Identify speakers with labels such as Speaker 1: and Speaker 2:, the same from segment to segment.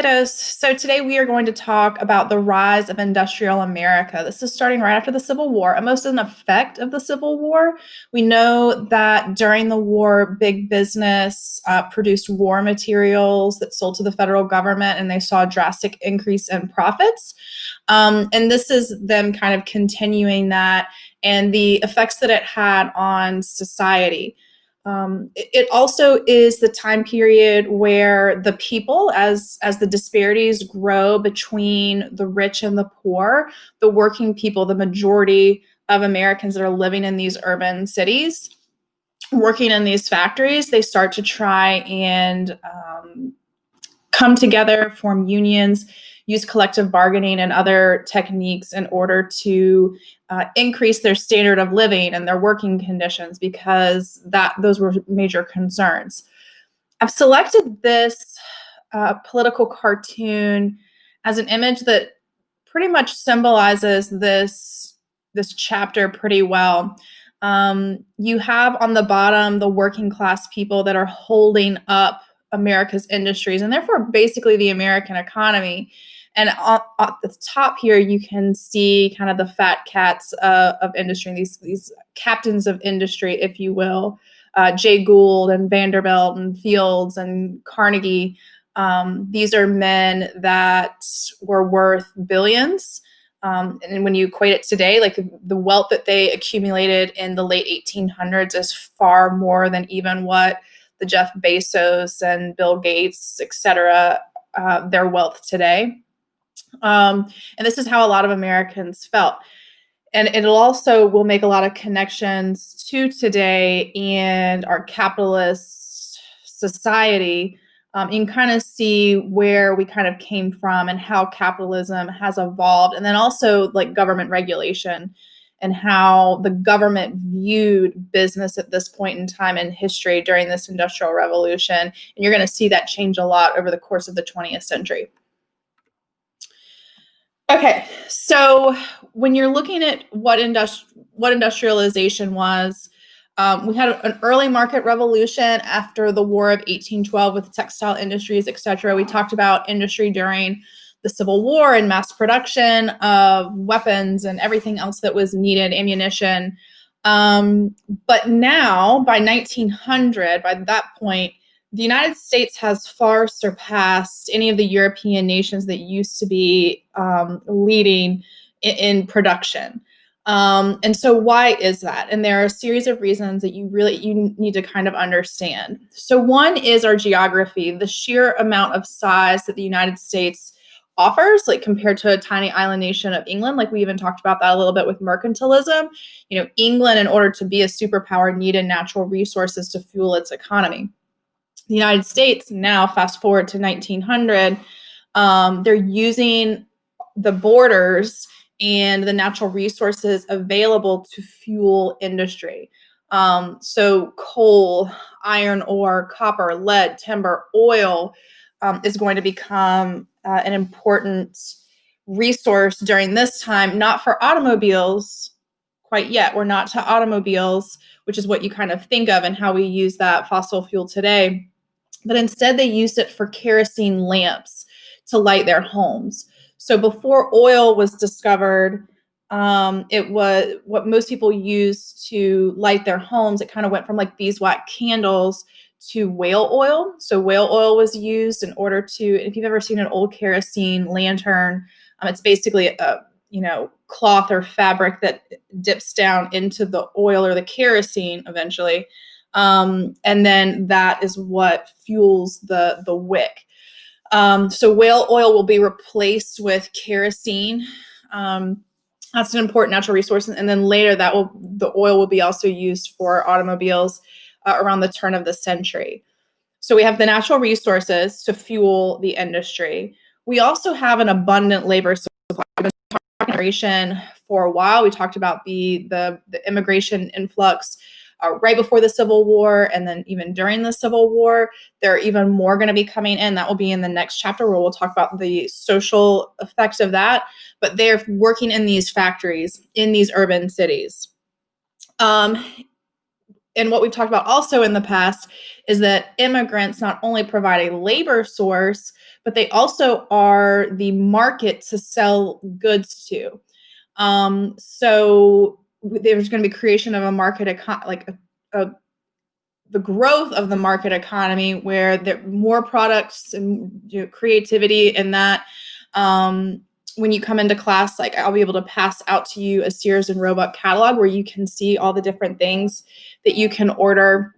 Speaker 1: kiddos. So today we are going to talk about the rise of industrial America. This is starting right after the Civil War, almost an effect of the Civil War. We know that during the war, big business produced war materials that sold to the federal government, and they saw a drastic increase in profits. And this is them kind of continuing that and the effects that it had on society. It also is the time period where the people, as the disparities grow between the rich and the poor, the working people, the majority of Americans that are living in these urban cities, working in these factories, they start to try and come together, form unions, use collective bargaining and other techniques in order to increase their standard of living and their working conditions, because those were major concerns. I've selected this political cartoon as an image that pretty much symbolizes this chapter pretty well. You have on the bottom the working class people that are holding up America's industries and therefore basically the American economy. And at the top here, you can see kind of the fat cats of industry, these captains of industry, if you will, Jay Gould and Vanderbilt and Fields and Carnegie. These are men that were worth billions. And when you equate it today, like the wealth that they accumulated in the late 1800s is far more than even what the Jeff Bezos and Bill Gates, et cetera, their wealth today. And this is how a lot of Americans felt. And it also will make a lot of connections to today and our capitalist society. You can kind of see where we kind of came from and how capitalism has evolved. And then also like government regulation and how the government viewed business at this point in time in history during this Industrial Revolution. And you're going to see that change a lot over the course of the 20th century. Okay, so when you're looking at what industrialization was, we had an early market revolution after the War of 1812 with textile industries, et cetera. We talked about industry during the Civil War and mass production of weapons and everything else that was needed, ammunition. But now, by 1900, by that point, the United States has far surpassed any of the European nations that used to be leading in production. And so why is that? And there are a series of reasons that you need to kind of understand. So one is our geography, the sheer amount of size that the United States offers, like compared to a tiny island nation of England. Like we even talked about that a little bit with mercantilism. You know, England, in order to be a superpower, needed natural resources to fuel its economy. The United States now, fast forward to 1900, they're using the borders and the natural resources available to fuel industry. So coal, iron ore, copper, lead, timber, oil is going to become an important resource during this time, not for automobiles quite yet. We're not to automobiles, which is what you kind of think of and how we use that fossil fuel today. But instead they used it for kerosene lamps to light their homes. So before oil was discovered, it was what most people used to light their homes. It kind of went from like beeswax candles to whale oil. So whale oil was used in order to, if you've ever seen an old kerosene lantern, it's basically a cloth or fabric that dips down into the oil or the kerosene eventually. And then that is what fuels the wick. So whale oil will be replaced with kerosene. That's an important natural resource. And then later the oil will be also used for automobiles around the turn of the century. So we have the natural resources to fuel the industry. We also have an abundant labor supply. We've been talking about immigration for a while. We talked about the immigration influx right before the Civil War, and then even during the Civil War. There are even more going to be coming in. That will be in the next chapter where we'll talk about the social effects of that. But they're working in these factories in these urban cities. and what we've talked about also in the past is that immigrants not only provide a labor source, but they also are the market to sell goods to. So there's going to be creation of a market, the growth of the market economy, where there are more products and creativity, and that when you come into class, like I'll be able to pass out to you a Sears and Roebuck catalog where you can see all the different things that you can order.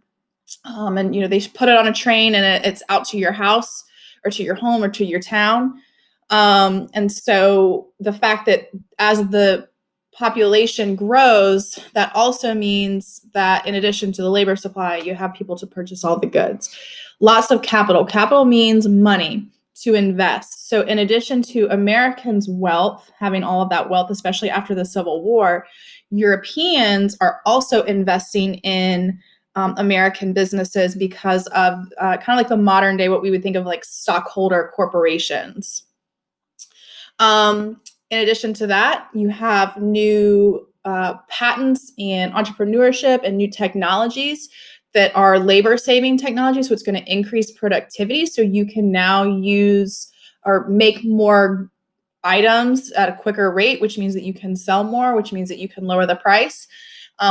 Speaker 1: And they put it on a train and it's out to your house or to your home or to your town. And so the fact that as the population grows, that also means that in addition to the labor supply, you have people to purchase all the goods. Lots of capital. Capital means money to invest. So in addition to Americans' wealth, having all of that wealth, especially after the Civil War, Europeans are also investing in American businesses because of kind of like the modern day, what we would think of like stockholder corporations. In addition to that, you have new patents and entrepreneurship and new technologies that are labor-saving technology. So it's going to increase productivity. So you can now use or make more items at a quicker rate, which means that you can sell more, which means that you can lower the price,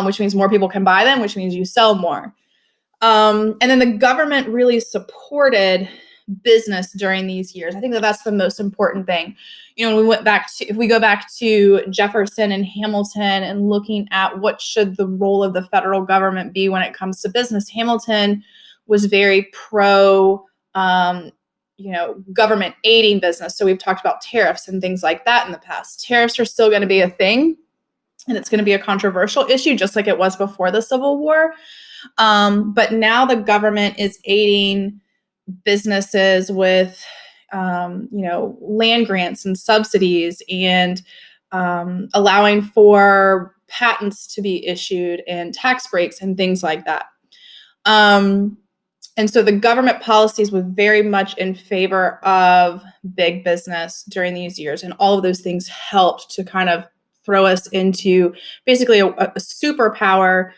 Speaker 1: which means more people can buy them, which means you sell more. And then the government really supported business during these years. I think that that's the most important thing. If we go back to Jefferson and Hamilton and looking at what should the role of the federal government be when it comes to business, Hamilton was very pro, government aiding business. So we've talked about tariffs and things like that in the past. Tariffs are still going to be a thing, and it's going to be a controversial issue, just like it was before the Civil War. But now the government is aiding businesses with, land grants and subsidies, and allowing for patents to be issued and tax breaks and things like that. And so the government policies were very much in favor of big business during these years. And all of those things helped to kind of throw us into basically a superpower,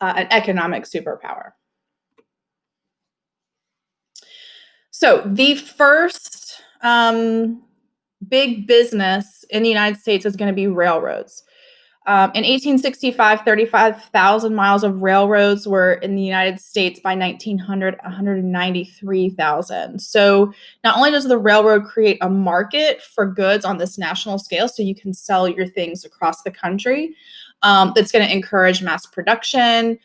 Speaker 1: an economic superpower. So the first big business in the United States is going to be railroads. In 1865, 35,000 miles of railroads were in the United States. By 1900, 193,000. So not only does the railroad create a market for goods on this national scale, so you can sell your things across the country, that's going to encourage mass production,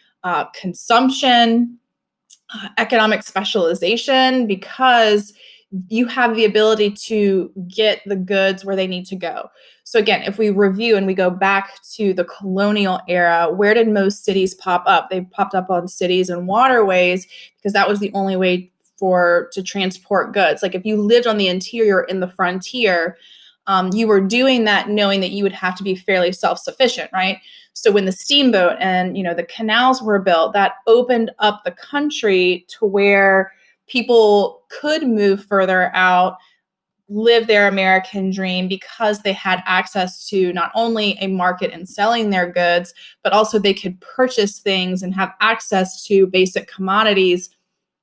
Speaker 1: consumption, economic specialization, because you have the ability to get the goods where they need to go. So again, if we review and we go back to the colonial era, where did most cities pop up? They popped up on cities and waterways because that was the only way to transport goods. Like if you lived on the interior in the frontier, you were doing that knowing that you would have to be fairly self-sufficient, right? So when the steamboat and the canals were built, that opened up the country to where people could move further out, live their American dream, because they had access to not only a market and selling their goods, but also they could purchase things and have access to basic commodities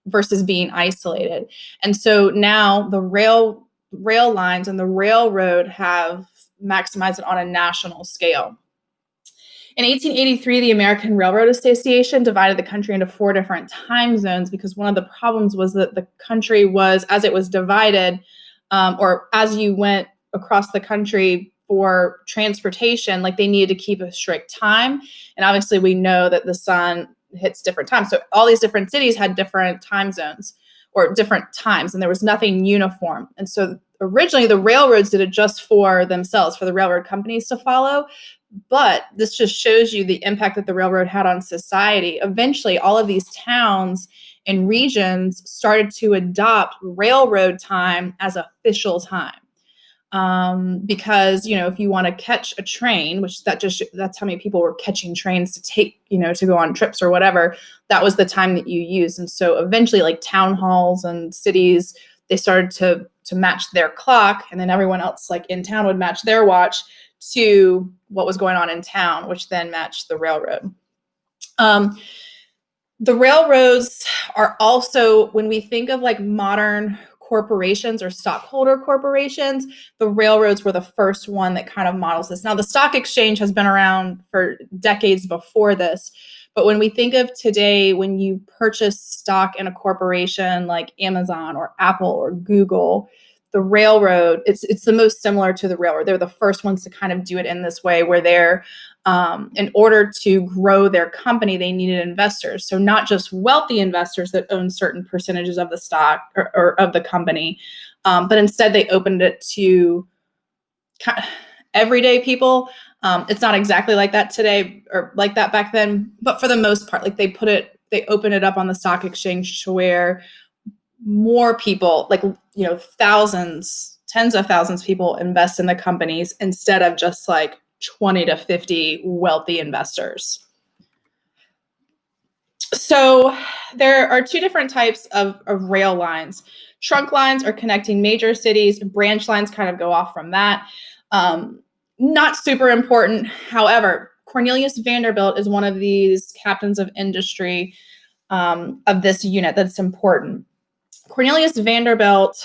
Speaker 1: versus being isolated. And so now the rail lines and the railroad have maximized it on a national scale. In 1883, the American Railroad Association divided the country into 4 different time zones, because one of the problems was that the country was, as it was divided, or as you went across the country for transportation, like they needed to keep a strict time. And obviously we know that the sun hits different times. So all these different cities had different time zones or different times, and there was nothing uniform. And so originally the railroads did it just for themselves, for the railroad companies to follow. But this just shows you the impact that the railroad had on society. Eventually, all of these towns and regions started to adopt railroad time as official time. Because, if you want to catch a train, which that's how many people were catching trains to take, to go on trips or whatever, that was the time that you used. And so eventually, like town halls and cities, they started to match their clock, and then everyone else like in town would match their watch to what was going on in town, which then matched the railroad. The railroads are also, when we think of like modern corporations or stockholder corporations, the railroads were the first one that kind of models this. Now, the stock exchange has been around for decades before this, but when we think of today, when you purchase stock in a corporation like Amazon or Apple or Google, the railroad, it's the most similar to the railroad. They're the first ones to kind of do it in this way, where they're in order to grow their company, they needed investors. So not just wealthy investors that own certain percentages of the stock or of the company, but instead they opened it to everyday people. It's not exactly like that today or like that back then, but for the most part, like they open it up on the stock exchange to where more people, like, thousands, tens of thousands of people invest in the companies instead of just like 20 to 50 wealthy investors. So there are two different types of rail lines. Trunk lines are connecting major cities. Branch lines kind of go off from that. Not super important. However, Cornelius Vanderbilt is one of these captains of industry of this unit that's important. Cornelius Vanderbilt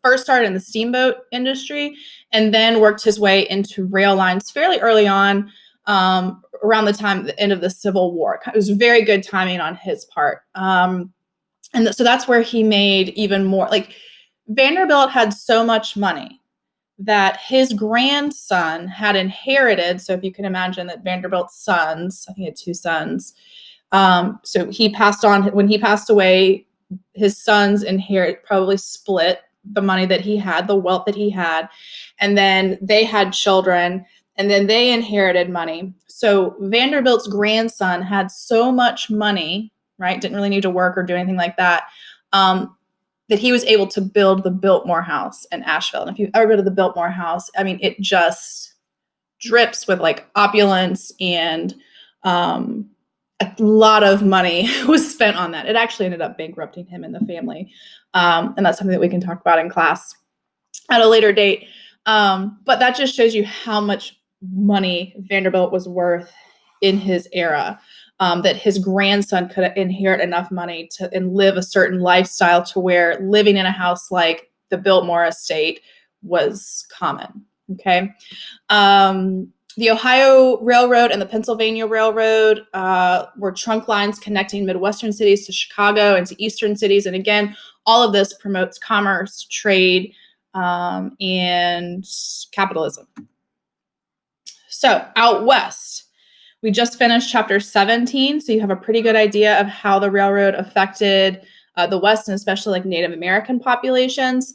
Speaker 1: first started in the steamboat industry and then worked his way into rail lines fairly early on, around the end of the Civil War. It was very good timing on his part. So that's where he made even more. Like, Vanderbilt had so much money that his grandson had inherited. So if you can imagine that Vanderbilt's sons, I think he had two sons. So he passed on, when he passed away, his sons probably split the money that he had, the wealth that he had, and then they had children, and then they inherited money. So Vanderbilt's grandson had so much money, right? Didn't really need to work or do anything like that, that he was able to build the Biltmore House in Asheville. And if you've ever been to the Biltmore House, I mean, it just drips with like opulence, and a lot of money was spent on that. It actually ended up bankrupting him and the family. And that's something that we can talk about in class at a later date. But that just shows you how much money Vanderbilt was worth in his era, that his grandson could inherit enough money and live a certain lifestyle to where living in a house like the Biltmore estate was common. Okay. The Ohio Railroad and the Pennsylvania Railroad were trunk lines connecting Midwestern cities to Chicago and to Eastern cities. And again, all of this promotes commerce, trade, and capitalism. So out west, we just finished chapter 17. So you have a pretty good idea of how the railroad affected the West, and especially like Native American populations.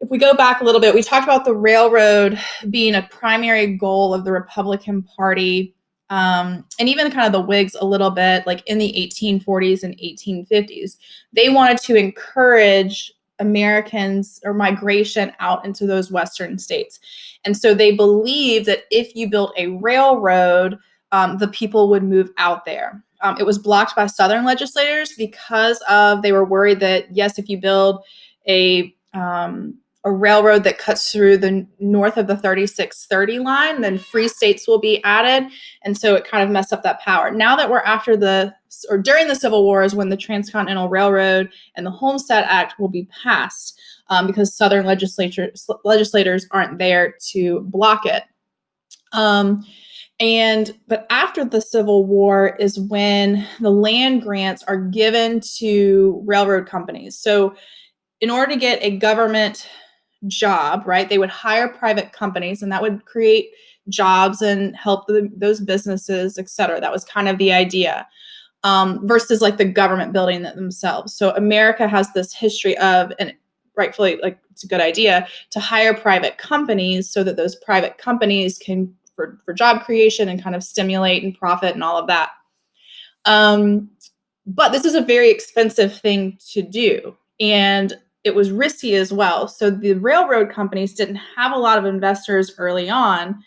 Speaker 1: If we go back a little bit, we talked about the railroad being a primary goal of the Republican Party, and even kind of the Whigs a little bit, like in the 1840s and 1850s. They wanted to encourage Americans or migration out into those Western states. And so they believed that if you built a railroad, the people would move out there. It was blocked by Southern legislators because they were worried that, yes, if you build a railroad that cuts through the north of the 3630 line, then free states will be added. And so it kind of messed up that power. Now that we're during the Civil War is when the Transcontinental Railroad and the Homestead Act will be passed, because Southern legislators aren't there to block it. But after the Civil War is when the land grants are given to railroad companies. So in order to get a government job, right, they would hire private companies, and that would create jobs and help those businesses, et cetera. That was kind of the idea, versus like the government building it themselves. So America has this history of, and rightfully, like, it's a good idea to hire private companies so that those private companies can, for job creation and kind of stimulate and profit and all of that. But this is a very expensive thing to do, and it was risky as well. So the railroad companies didn't have a lot of investors early on.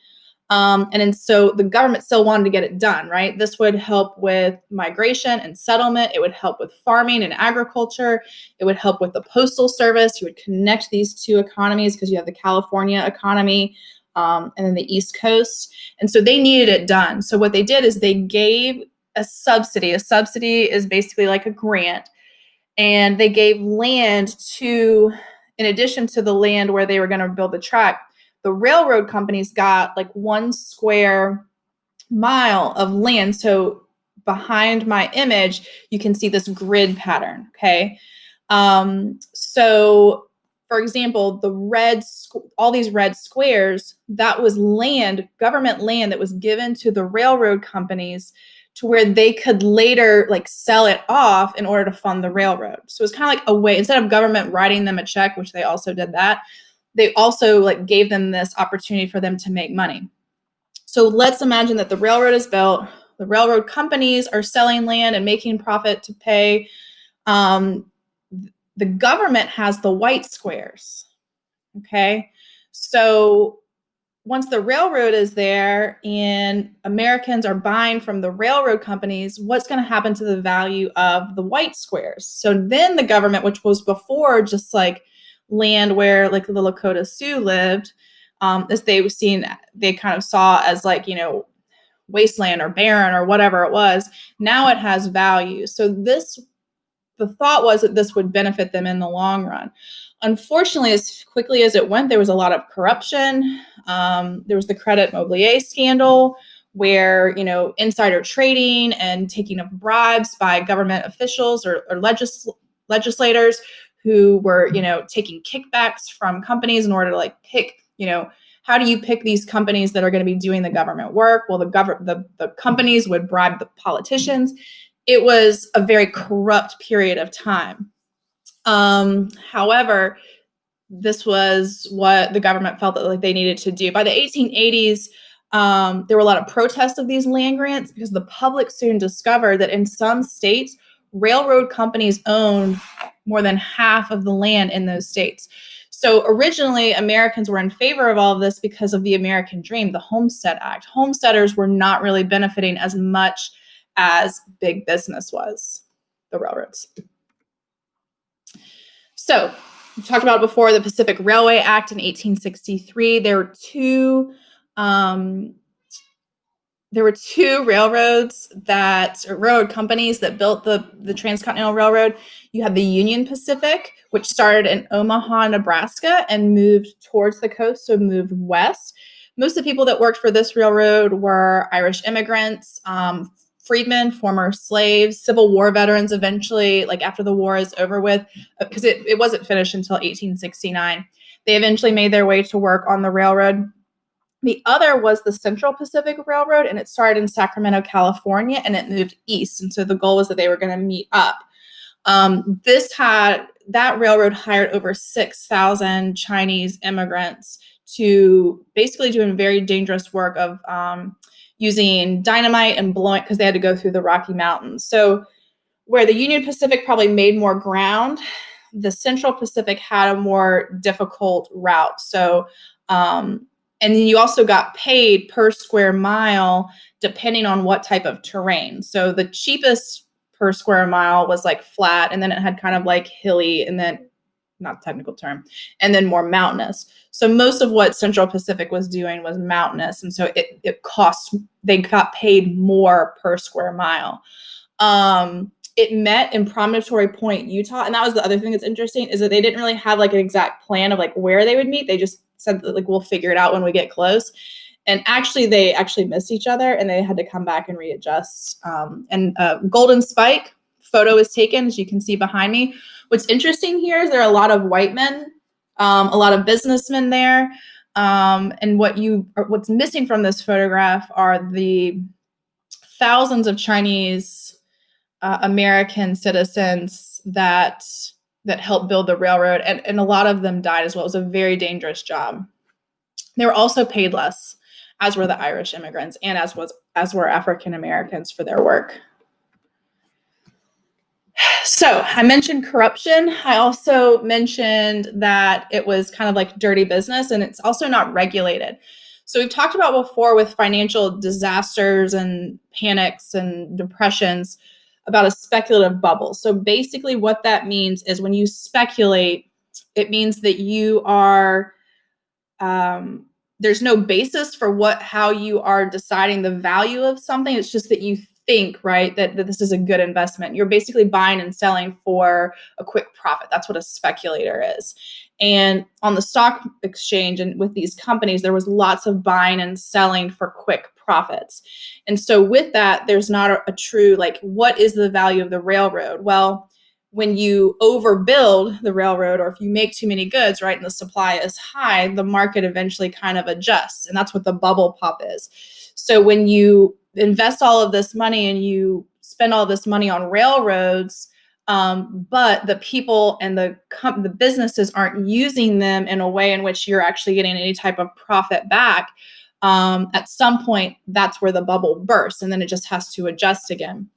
Speaker 1: So the government still wanted to get it done, right? This would help with migration and settlement. It would help with farming and agriculture. It would help with the postal service. You would connect these two economies because you have the California economy, and then the East Coast. And so they needed it done. So what they did is they gave a subsidy. A subsidy is basically like a grant, and they gave land to, in addition to the land where they were going to build the track, the railroad companies got like 1 square mile of land. So behind my image, you can see this grid pattern. Okay. So for example, all these red squares, that was land, government land that was given to the railroad companies to where they could later like sell it off in order to fund the railroad. So it's kind of like a way, instead of government writing them a check, which they also did that, they also like gave them this opportunity for them to make money. So let's imagine that the railroad is built, the railroad companies are selling land and making profit to pay. The government has the white squares. Okay. So once the railroad is there and Americans are buying from the railroad companies, what's going to happen to the value of the white squares? So then the government, which was before just like land where like the Lakota Sioux lived, as they kind of saw as like, wasteland or barren or whatever it was, now it has value. So the thought was that this would benefit them in the long run. Unfortunately, as quickly as it went, there was a lot of corruption. There was the Credit Mobilier scandal where, insider trading and taking of bribes by government officials or legislators who were, taking kickbacks from companies in order to like pick, how do you pick these companies that are going to be doing the government work? Well, the companies would bribe the politicians. It was a very corrupt period of time. However, this was what the government felt that like they needed to do. By the 1880s, there were a lot of protests of these land grants because the public soon discovered that in some states, railroad companies owned more than half of the land in those states. So originally, Americans were in favor of all of this because of the American dream, the Homestead Act. Homesteaders were not really benefiting as much as big business was, the railroads. So we talked about before the Pacific Railway Act in 1863. There were two railroad companies that built the Transcontinental Railroad. You had the Union Pacific, which started in Omaha, Nebraska, and moved towards the coast, so moved west. Most of the people that worked for this railroad were Irish immigrants, freedmen, former slaves, Civil War veterans eventually, like after the war is over with, because it wasn't finished until 1869. They eventually made their way to work on the railroad. The other was the Central Pacific Railroad, and it started in Sacramento, California, and it moved east. And so the goal was that they were going to meet up. That railroad hired over 6,000 Chinese immigrants to basically doing very dangerous work of using dynamite and blowing, because they had to go through the Rocky Mountains. So where the Union Pacific probably made more ground, the Central Pacific had a more difficult route. So, and then you also got paid per square mile depending on what type of terrain. So the cheapest per square mile was like flat, and then it had kind of like hilly, and then not technical term, and then more mountainous. So most of what Central Pacific was doing was mountainous, and so they got paid more per square mile. It met in Promontory Point, Utah, and that was the other thing that's interesting, is that they didn't really have like an exact plan of like where they would meet. They just said that like we'll figure it out when we get close. And actually, they actually missed each other, and they had to come back and readjust. Golden Spike photo is taken, as you can see behind me. What's interesting here is there are a lot of white men, a lot of businessmen there, and what's missing from this photograph are the thousands of Chinese American citizens that helped build the railroad, and a lot of them died as well. It was a very dangerous job. They were also paid less, as were the Irish immigrants, and as were African Americans for their work. So I mentioned corruption. I also mentioned that it was kind of like dirty business, and it's also not regulated. So we've talked about before with financial disasters and panics and depressions about a speculative bubble. So basically what that means is when you speculate, it means that you are, there's no basis for how you are deciding the value of something. It's just that you think, right, that this is a good investment. You're basically buying and selling for a quick profit. That's what a speculator is. And on the stock exchange and with these companies, there was lots of buying and selling for quick profits. And so with that, there's not a true, like, what is the value of the railroad? Well, when you overbuild the railroad, or if you make too many goods, right, and the supply is high, the market eventually kind of adjusts. And that's what the bubble pop is. So when you invest all of this money and you spend all this money on railroads, but the people and the businesses aren't using them in a way in which you're actually getting any type of profit back, at some point, that's where the bubble bursts, and then it just has to adjust again.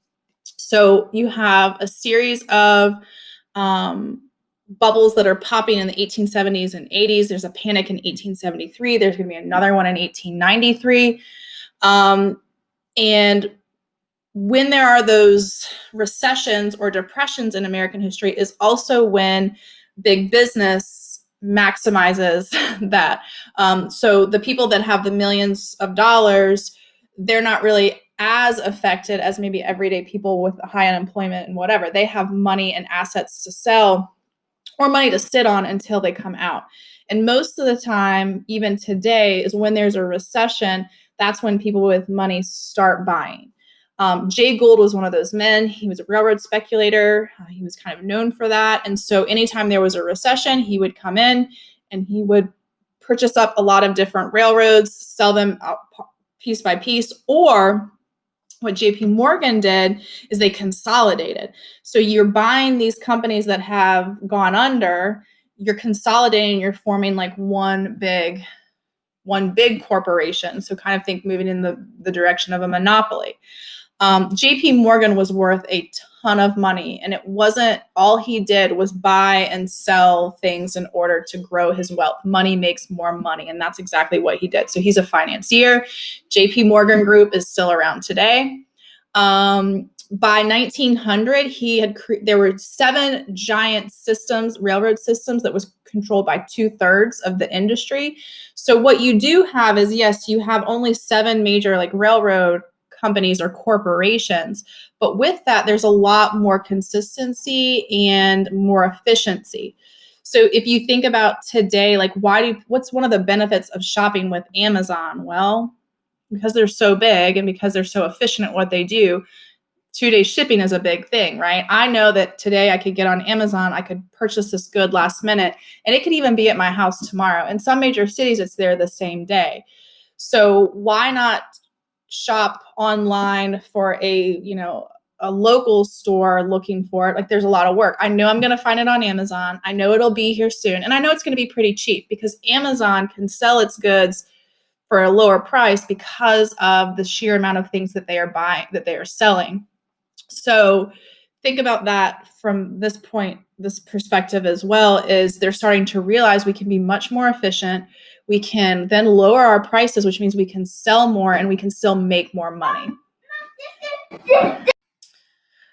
Speaker 1: So you have a series of bubbles that are popping in the 1870s and 80s. There's a panic in 1873. There's going to be another one in 1893. And when there are those recessions or depressions in American history is also when big business maximizes that. So the people that have the millions of dollars, they're not really as affected as maybe everyday people with high unemployment and whatever. They have money and assets to sell or money to sit on until they come out. And most of the time, even today, is when there's a recession, that's when people with money start buying. Jay Gould was one of those men. He was a railroad speculator. He was kind of known for that. And so anytime there was a recession, he would come in and he would purchase up a lot of different railroads, sell them out piece by piece. Or what JP Morgan did is they consolidated. So you're buying these companies that have gone under, you're consolidating, you're forming like one big corporation. So kind of think moving in the direction of a monopoly. JP Morgan was worth a ton of money, and it wasn't, all he did was buy and sell things in order to grow his wealth. Money makes more money, and that's exactly what he did. So he's a financier. JP Morgan Group is still around today. By 1900, there were 7 giant systems, railroad systems, that was controlled by 2/3 of the industry. So what you do have is, yes, you have only 7 major like railroad companies or corporations, but with that, there's a lot more consistency and more efficiency. So if you think about today, like what's one of the benefits of shopping with Amazon? Well, because they're so big and because they're so efficient at what they do, 2-day shipping is a big thing, right? I know that today I could get on Amazon, I could purchase this good last minute, and it could even be at my house tomorrow. In some major cities, it's there the same day. So why not shop online for a local store looking for it? Like, there's a lot of work. I know I'm going to find it on Amazon. I know it'll be here soon. And I know it's going to be pretty cheap because Amazon can sell its goods for a lower price because of the sheer amount of things that they are buying, that they are selling. So think about that from this perspective as well, is they're starting to realize we can be much more efficient. We can then lower our prices, which means we can sell more and we can still make more money.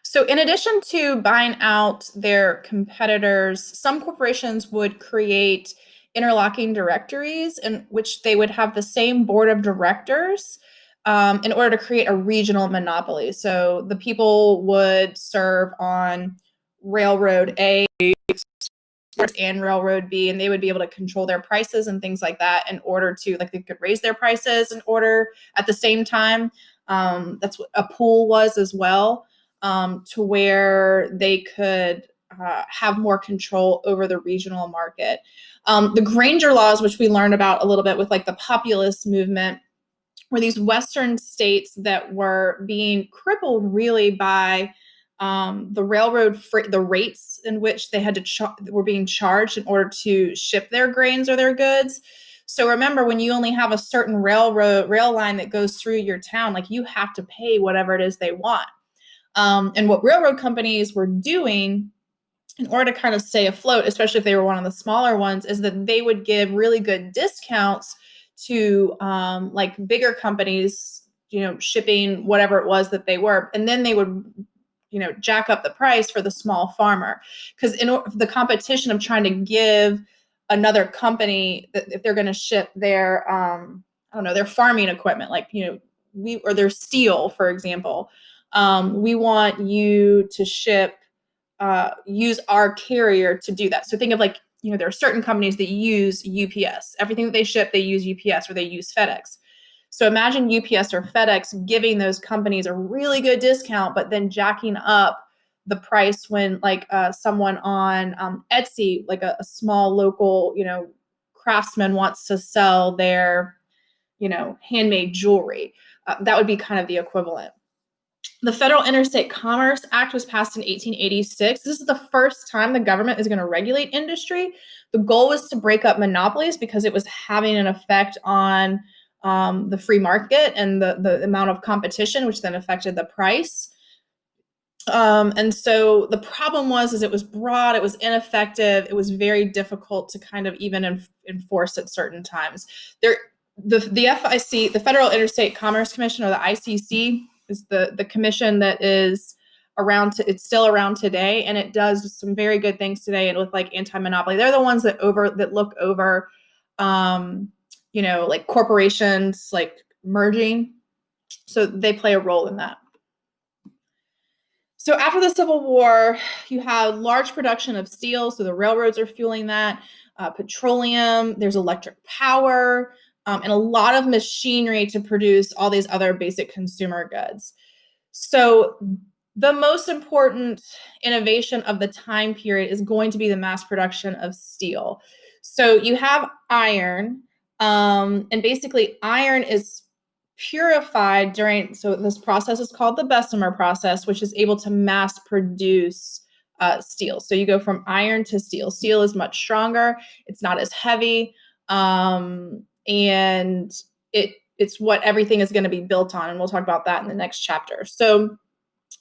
Speaker 1: So in addition to buying out their competitors, some corporations would create interlocking directories in which they would have the same board of directors in order to create a regional monopoly. So the people would serve on Railroad A and Railroad B, and they would be able to control their prices and things like that in order to, like, they could raise their prices in order at the same time. That's what a pool was as well, to where they could have more control over the regional market. The Granger laws, which we learned about a little bit with like the populist movement, were these Western states that were being crippled really by the railroad, the rates in which they had to were being charged in order to ship their grains or their goods. So remember, when you only have a certain rail line that goes through your town, like, you have to pay whatever it is they want. And what railroad companies were doing in order to kind of stay afloat, especially if they were one of the smaller ones, is that they would give really good discounts to like bigger companies, shipping whatever it was that they were. And then they would, jack up the price for the small farmer. Because the competition of trying to give another company that if they're going to ship their, their farming equipment, like, or their steel, for example, We want you to use our carrier to do that. So think of like, there are certain companies that use UPS. Everything that they ship, they use UPS or they use FedEx. So imagine UPS or FedEx giving those companies a really good discount, but then jacking up the price when like someone on Etsy, like a small local, craftsman wants to sell their, handmade jewelry. That would be kind of the equivalent. The Federal Interstate Commerce Act was passed in 1886. This is the first time the government is going to regulate industry. The goal was to break up monopolies because it was having an effect on the free market and the amount of competition, which then affected the price. And so the problem was it was broad, it was ineffective, it was very difficult to kind of even enforce at certain times. The FIC, the Federal Interstate Commerce Commission, or the ICC, is the commission that is around. It's still around today, and it does some very good things today. And with like anti-monopoly, they're the ones that look over, like corporations like merging. So they play a role in that. So after the Civil War, you have large production of steel. So the railroads are fueling that, petroleum, there's electric power, and a lot of machinery to produce all these other basic consumer goods. So the most important innovation of the time period is going to be the mass production of steel. So you have iron, and basically iron is purified so this process is called the Bessemer process, which is able to mass produce steel. So you go from iron to steel. Steel is much stronger. It's not as heavy. And it's what everything is going to be built on. And we'll talk about that in the next chapter. So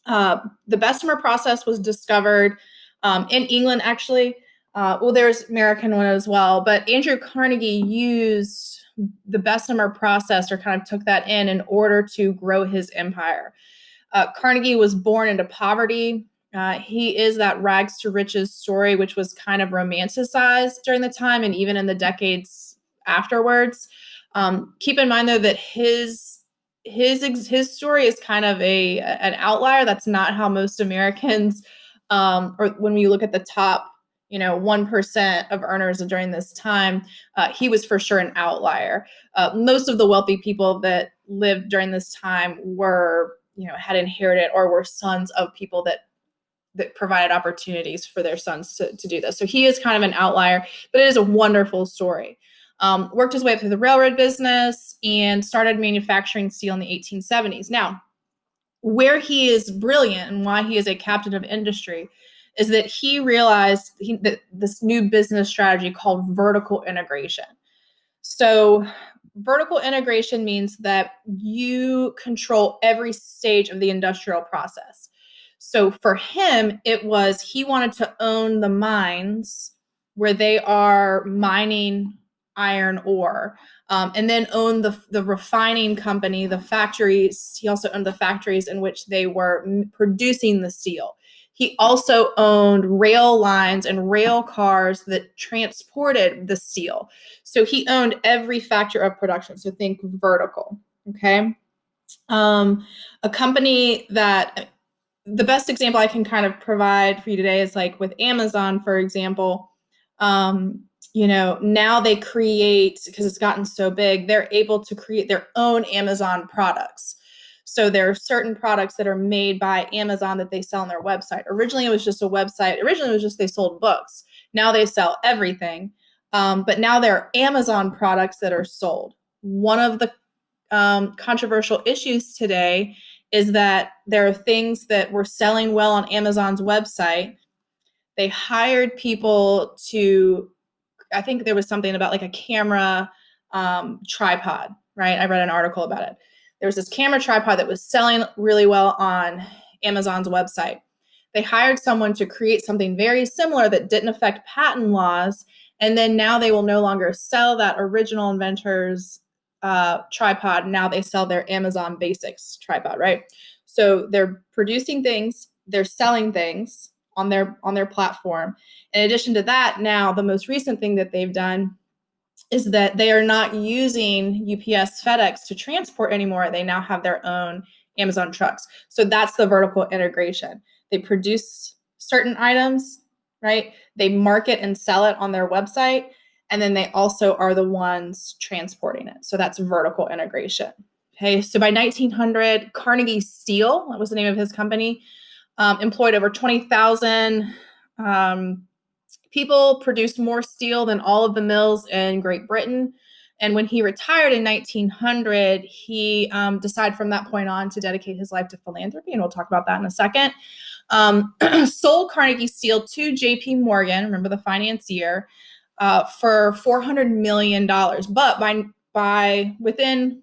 Speaker 1: the Bessemer process was discovered in England, actually. There's American one as well. But Andrew Carnegie used the Bessemer process, or kind of took that in order to grow his empire. Carnegie was born into poverty. He is that rags to riches story, which was kind of romanticized during the time and even in the decades afterwards. Keep in mind, though, that his story is kind of an outlier. That's not how most Americans, or when we look at the top 1% of earners during this time, he was for sure an outlier. Most of the wealthy people that lived during this time were, had inherited or were sons of people that provided opportunities for their sons to do this. So he is kind of an outlier, but it is a wonderful story. Worked his way up through the railroad business and started manufacturing steel in the 1870s. Now, where he is brilliant and why he is a captain of industry is that he realized that this new business strategy called vertical integration. So vertical integration means that you control every stage of the industrial process. So for him, he wanted to own the mines where they are mining iron ore, and then own the refining company, the factories. He also owned the factories in which they were producing the steel. He also owned rail lines and rail cars that transported the steel. So he owned every factor of production. So think vertical, okay? A company that, the best example I can kind of provide for you today is like with Amazon, for example. Now they create, because it's gotten so big, they're able to create their own Amazon products. So there are certain products that are made by Amazon that they sell on their website. Originally, it was just a website. Originally, it was just they sold books. Now they sell everything. But now there are Amazon products that are sold. One of the controversial issues today is that there are things that were selling well on Amazon's website. They hired people to, I think there was something about like a camera tripod, right? I read an article about it. There was this camera tripod that was selling really well on Amazon's website. They hired someone to create something very similar that didn't affect patent laws, and then now they will no longer sell that original inventor's tripod. Now they sell their Amazon Basics tripod, right? So they're producing things, they're selling things on their platform. In addition to that, now the most recent thing that they've done is that they are not using UPS, FedEx to transport anymore. They now have their own Amazon trucks. So that's the vertical integration. They produce certain items, right? They market and sell it on their website, and then they also are the ones transporting it. So that's vertical integration. Okay, so by 1900, Carnegie Steel, that was the name of his company, employed over 20,000 people, produced more steel than all of the mills in Great Britain. And when he retired in 1900, he decided from that point on to dedicate his life to philanthropy, and we'll talk about that in a second. Sold Carnegie Steel to J.P. Morgan, remember the financier, for $400 million. But by within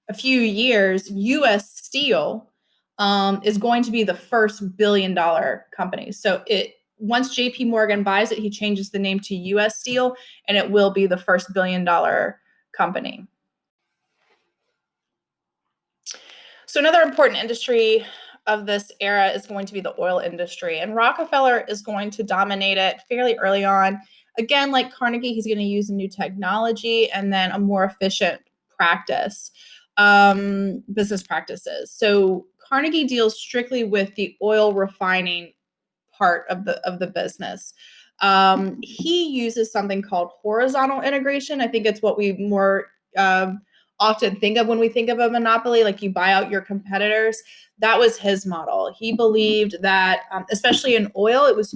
Speaker 1: a few years, U.S. Steel is going to be the first billion-dollar company. So once J.P. Morgan buys it, he changes the name to U.S. Steel, and it will be the first billion-dollar company. So another important industry of this era is going to be the oil industry, and Rockefeller is going to dominate it fairly early on. Again, like Carnegie, he's going to use a new technology and then a more efficient business practices. So Carnegie deals strictly with the oil refining part of the business. He uses something called horizontal integration. I think it's what we more often think of when we think of a monopoly, like you buy out your competitors. That was his model. He believed that, especially in oil, it was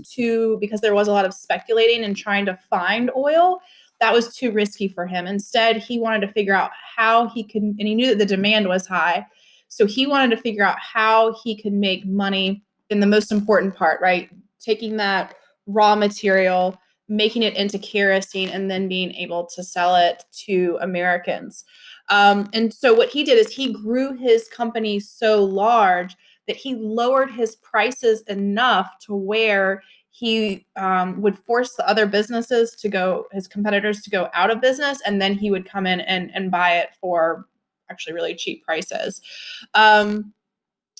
Speaker 1: because there was a lot of speculating and trying to find oil, that was too risky for him. Instead, he wanted to figure out how he could, and he knew that the demand was high. So he wanted to figure out how he could make money in the most important part, right? Taking that raw material, making it into kerosene, and then being able to sell it to Americans. And so what he did is he grew his company so large that he lowered his prices enough to where he would force the other businesses his competitors to go out of business, and then he would come in and buy it for actually really cheap prices.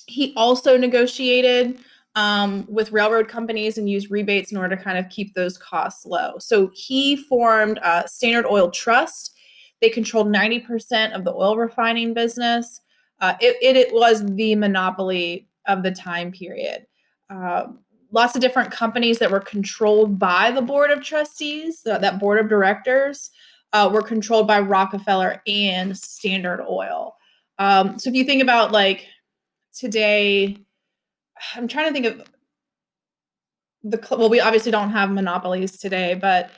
Speaker 1: He also negotiated with railroad companies and used rebates in order to kind of keep those costs low. So he formed Standard Oil Trust. They controlled 90% of the oil refining business. It was the monopoly of the time period. Lots of different companies that were controlled by the board of trustees, that board of directors, were controlled by Rockefeller and Standard Oil. So if you think about like today, I'm trying to think of we obviously don't have monopolies today, but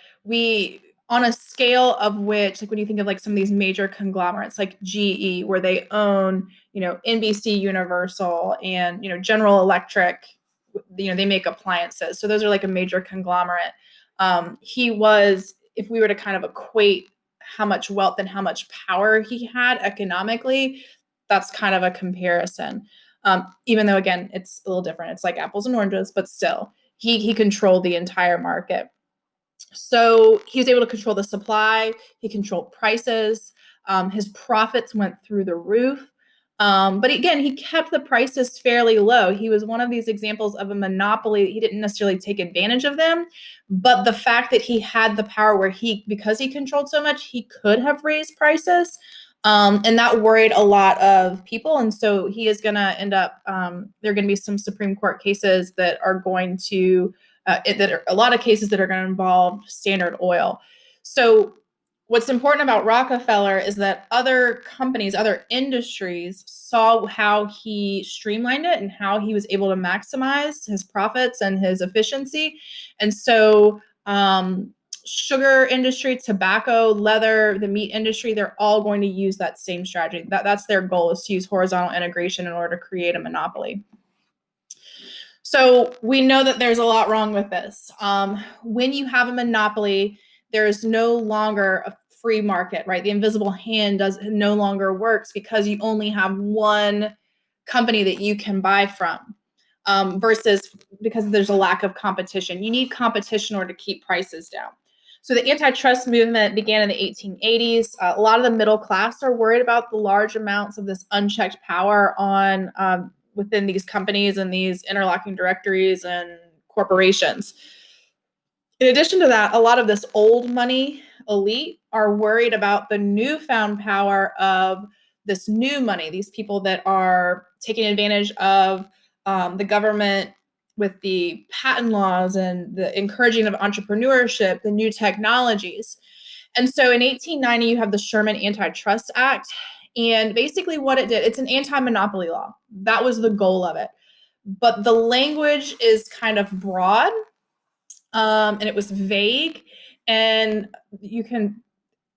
Speaker 1: on a scale of which, like when you think of like some of these major conglomerates like GE, where they own, NBC Universal and, General Electric, they make appliances. So those are like a major conglomerate. If we were to kind of equate how much wealth and how much power he had economically, that's kind of a comparison. Even though, again, it's a little different. It's like apples and oranges, but still, he controlled the entire market. So he was able to control the supply. He controlled prices. His profits went through the roof. But again, he kept the prices fairly low. He was one of these examples of a monopoly. He didn't necessarily take advantage of them, but the fact that he had the power because he controlled so much, he could have raised prices. And that worried a lot of people. And so he is going to end up, there are going to be some Supreme Court cases that are going to, a lot of cases that are going to involve Standard Oil. So what's important about Rockefeller is that other companies, other industries saw how he streamlined it and how he was able to maximize his profits and his efficiency. And so sugar industry, tobacco, leather, the meat industry, they're all going to use that same strategy. That's their goal, is to use horizontal integration in order to create a monopoly. So we know that there's a lot wrong with this. When you have a monopoly, there is no longer a free market, right? The invisible hand no longer works because you only have one company that you can buy from, versus because there's a lack of competition. You need competition in order to keep prices down. So the antitrust movement began in the 1880s. A lot of the middle class are worried about the large amounts of this unchecked power within these companies and these interlocking directories and corporations. In addition to that, a lot of this old money elite are worried about the newfound power of this new money, these people that are taking advantage of the government with the patent laws and the encouraging of entrepreneurship, the new technologies. And so in 1890, you have the Sherman Antitrust Act. And basically what it did, it's an anti-monopoly law. That was the goal of it. But the language is kind of broad, and it was vague. And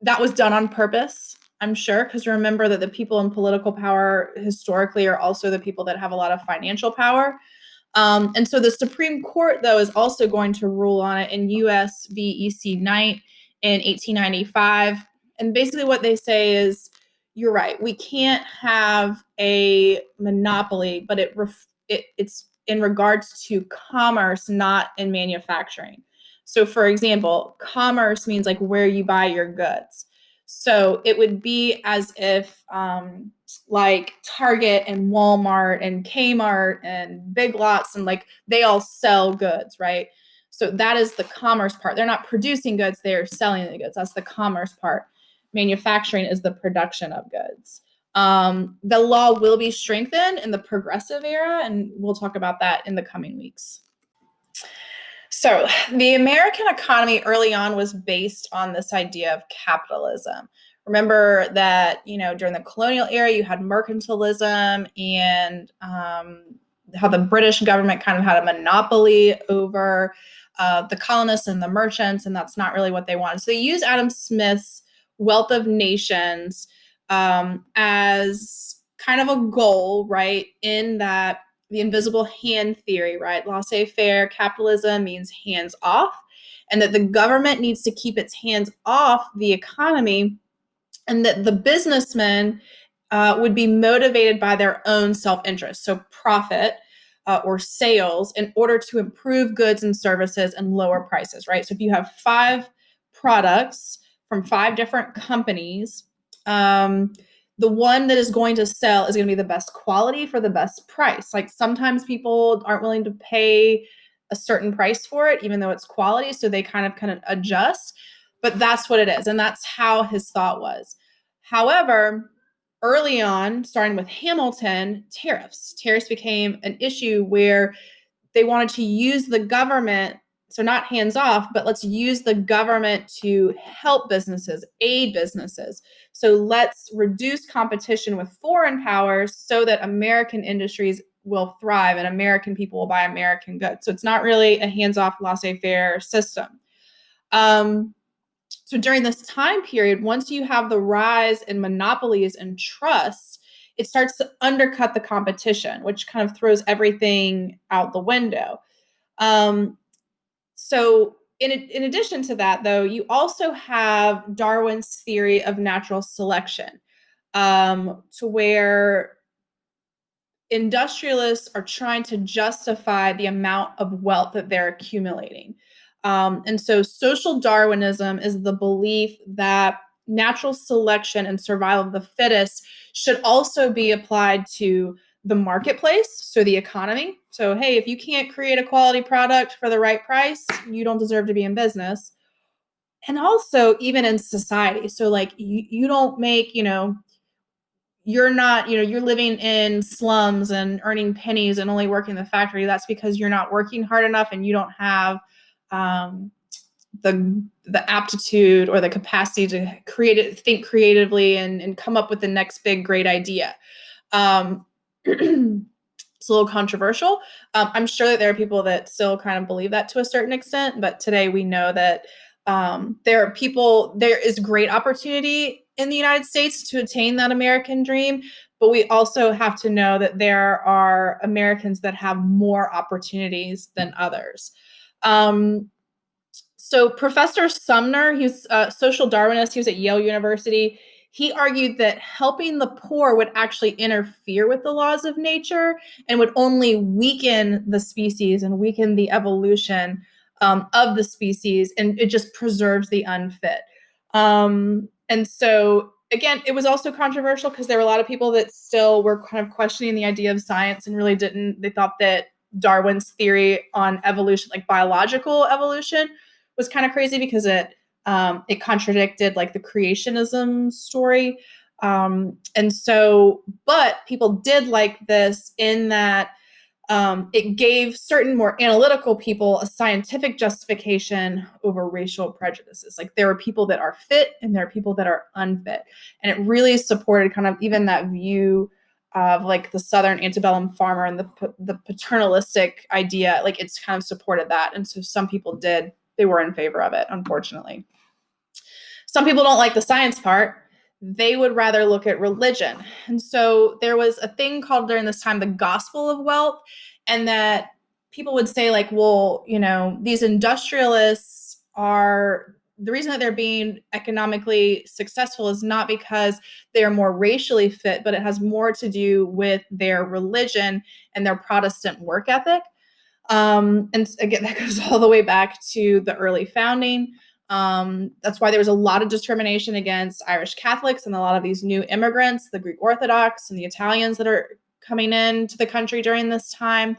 Speaker 1: that was done on purpose, I'm sure, because remember that the people in political power historically are also the people that have a lot of financial power. And so the Supreme Court, though, is also going to rule on it in U.S. v. E.C. Knight in 1895. And basically what they say is, you're right, we can't have a monopoly, but it's in regards to commerce, not in manufacturing. So, for example, commerce means like where you buy your goods. So it would be as if like Target and Walmart and Kmart and Big Lots and like they all sell goods, right? So that is the commerce part. They're not producing goods, they're selling the goods. That's the commerce part. Manufacturing is the production of goods. The law will be strengthened in the progressive era, and we'll talk about that in the coming weeks. So the American economy early on was based on this idea of capitalism. Remember that, during the colonial era, you had mercantilism and how the British government kind of had a monopoly over the colonists and the merchants, and that's not really what they wanted. So they used Adam Smith's Wealth of Nations as kind of a goal, right, in that the invisible hand theory, right? Laissez-faire capitalism means hands off, and that the government needs to keep its hands off the economy, and that the businessmen would be motivated by their own self-interest, so profit or sales, in order to improve goods and services and lower prices, right? So if you have 5 products from 5 different companies, the one that is going to sell is going to be the best quality for the best price. Like sometimes people aren't willing to pay a certain price for it, even though it's quality. So they kind of adjust, but that's what it is. And that's how his thought was. However, early on, starting with Hamilton, tariffs became an issue where they wanted to use the government. So not hands off, but let's use the government to help businesses, aid businesses. So let's reduce competition with foreign powers so that American industries will thrive and American people will buy American goods. So it's not really a hands-off laissez-faire system. So during this time period, once you have the rise in monopolies and trusts, it starts to undercut the competition, which kind of throws everything out the window. So in addition to that, though, you also have Darwin's theory of natural selection, to where industrialists are trying to justify the amount of wealth that they're accumulating. And so social Darwinism is the belief that natural selection and survival of the fittest should also be applied to the marketplace, so the economy. So, hey, if you can't create a quality product for the right price, you don't deserve to be in business. And also even in society. So like you don't make, you're not, you're living in slums and earning pennies and only working in the factory. That's because you're not working hard enough and you don't have the aptitude or the capacity to think creatively and come up with the next big, great idea. It's a little controversial. I'm sure that there are people that still kind of believe that to a certain extent, but today we know that there is great opportunity in the United States to attain that American dream, but we also have to know that there are Americans that have more opportunities than others. So Professor Sumner, he's a social Darwinist, he was at Yale University. He argued that helping the poor would actually interfere with the laws of nature and would only weaken the species and weaken the evolution of the species, and it just preserves the unfit. And so, again, it was also controversial because there were a lot of people that still were kind of questioning the idea of science and really they thought that Darwin's theory on evolution, like biological evolution, was kind of crazy because it contradicted like the creationism story. But people did like this in that it gave certain more analytical people a scientific justification over racial prejudices. Like there are people that are fit and there are people that are unfit. And it really supported kind of even that view of like the Southern antebellum farmer and the paternalistic idea. Like it's kind of supported that. And so some people they were in favor of it, unfortunately. Some people don't like the science part. They would rather look at religion. And so there was a thing called during this time the gospel of wealth, and that people would say like, well, these industrialists are the reason that they're being economically successful is not because they're more racially fit, but it has more to do with their religion and their Protestant work ethic. And again, that goes all the way back to the early founding. That's why there was a lot of discrimination against Irish Catholics and a lot of these new immigrants, the Greek Orthodox and the Italians that are coming into the country during this time.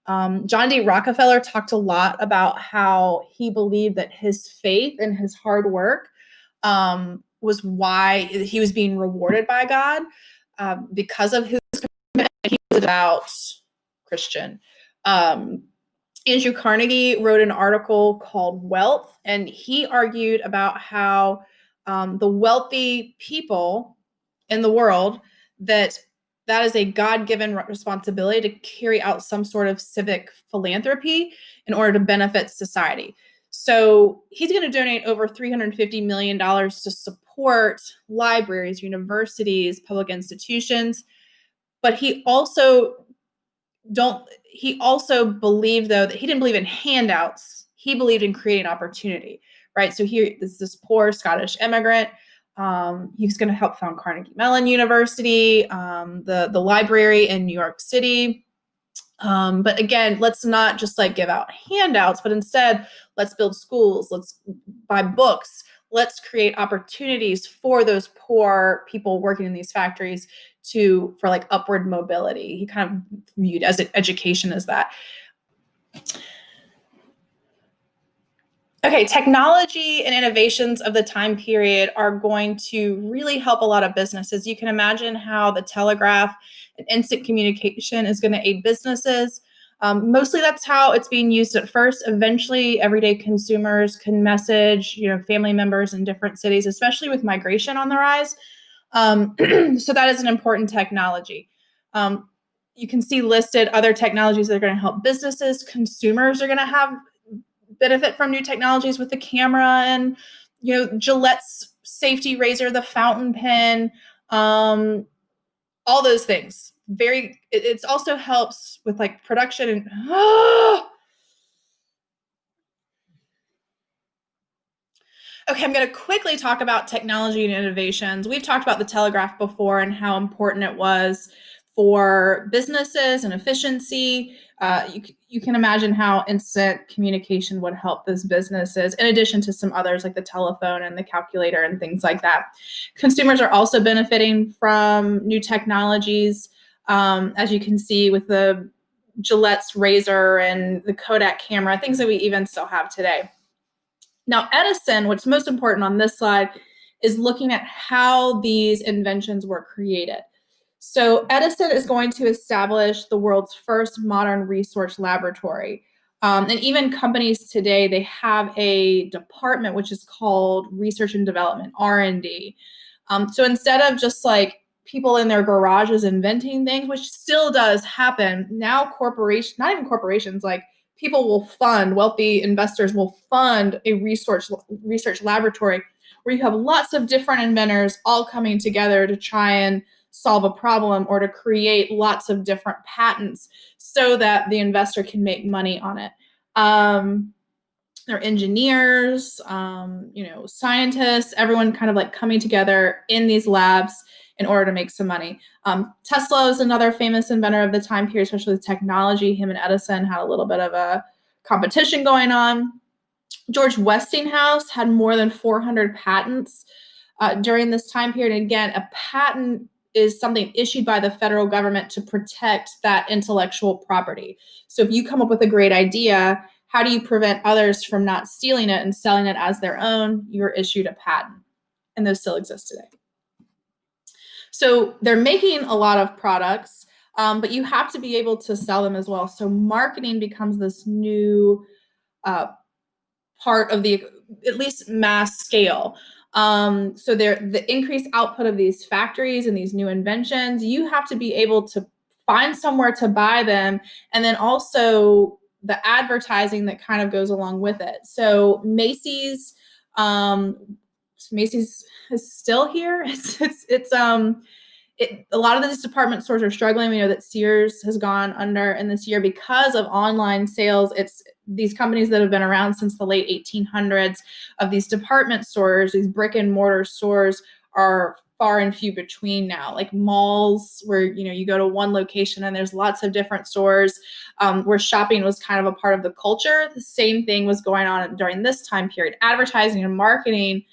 Speaker 1: John D. Rockefeller talked a lot about how he believed that his faith and his hard work was why he was being rewarded by God because of his commitment. He was about Christian. Andrew Carnegie wrote an article called Wealth, and he argued about how the wealthy people in the world, that is a God-given responsibility to carry out some sort of civic philanthropy in order to benefit society. So he's going to donate over $350 million to support libraries, universities, public institutions. But he also believed, though, that he didn't believe in handouts. He believed in creating opportunity, right? So here is this poor Scottish immigrant. He's going to help found Carnegie Mellon University, the library in New York City. But again, let's not just like give out handouts, but instead let's build schools. Let's buy books. Let's create opportunities for those poor people working in these factories for like upward mobility. He kind of viewed education as that. Okay, technology and innovations of the time period are going to really help a lot of businesses. You can imagine how the telegraph and instant communication is going to aid businesses. Mostly that's how it's being used at first. Eventually, everyday consumers can message, family members in different cities, especially with migration on the rise. So that is an important technology. You can see listed other technologies that are going to help businesses. Consumers are going to have benefit from new technologies with the camera and, Gillette's safety razor, the fountain pen, all those things. It also helps with like production and Okay, I'm going to quickly talk about technology and innovations. We've talked about the telegraph before and how important it was for businesses and efficiency. You can imagine how instant communication would help those businesses, in addition to some others like the telephone and the calculator and things like that. Consumers are also benefiting from new technologies, as you can see with the Gillette's razor and the Kodak camera, things that we even still have today. Now, Edison, what's most important on this slide, is looking at how these inventions were created. So Edison is going to establish the world's first modern research laboratory. And even companies today, they have a department which is called Research and Development, R&D. So instead of just like people in their garages inventing things, which still does happen, now not even corporations, like people will fund, wealthy investors will fund a research laboratory where you have lots of different inventors all coming together to try and solve a problem or to create lots of different patents so that the investor can make money on it. They're engineers, scientists, everyone kind of like coming together in these labs in order to make some money. Tesla is another famous inventor of the time period, especially with technology. Him and Edison had a little bit of a competition going on. George Westinghouse had more than 400 patents during this time period. And again, a patent is something issued by the federal government to protect that intellectual property. So if you come up with a great idea, how do you prevent others from not stealing it and selling it as their own? You're issued a patent, and those still exist today. So they're making a lot of products, but you have to be able to sell them as well. So marketing becomes this new uh, part of the, at least mass scale. So the increased output of these factories and these new inventions, you have to be able to find somewhere to buy them, and then also the advertising that kind of goes along with it. So um, Macy's is still here. A lot of these department stores are struggling. We know that Sears has gone under in this year because of online sales. It's these companies that have been around since the late 1800s of these department stores, these brick and mortar stores are far and few between now. Like malls where, you go to one location and there's lots of different stores, where shopping was kind of a part of the culture. The same thing was going on during this time period. Advertising and marketing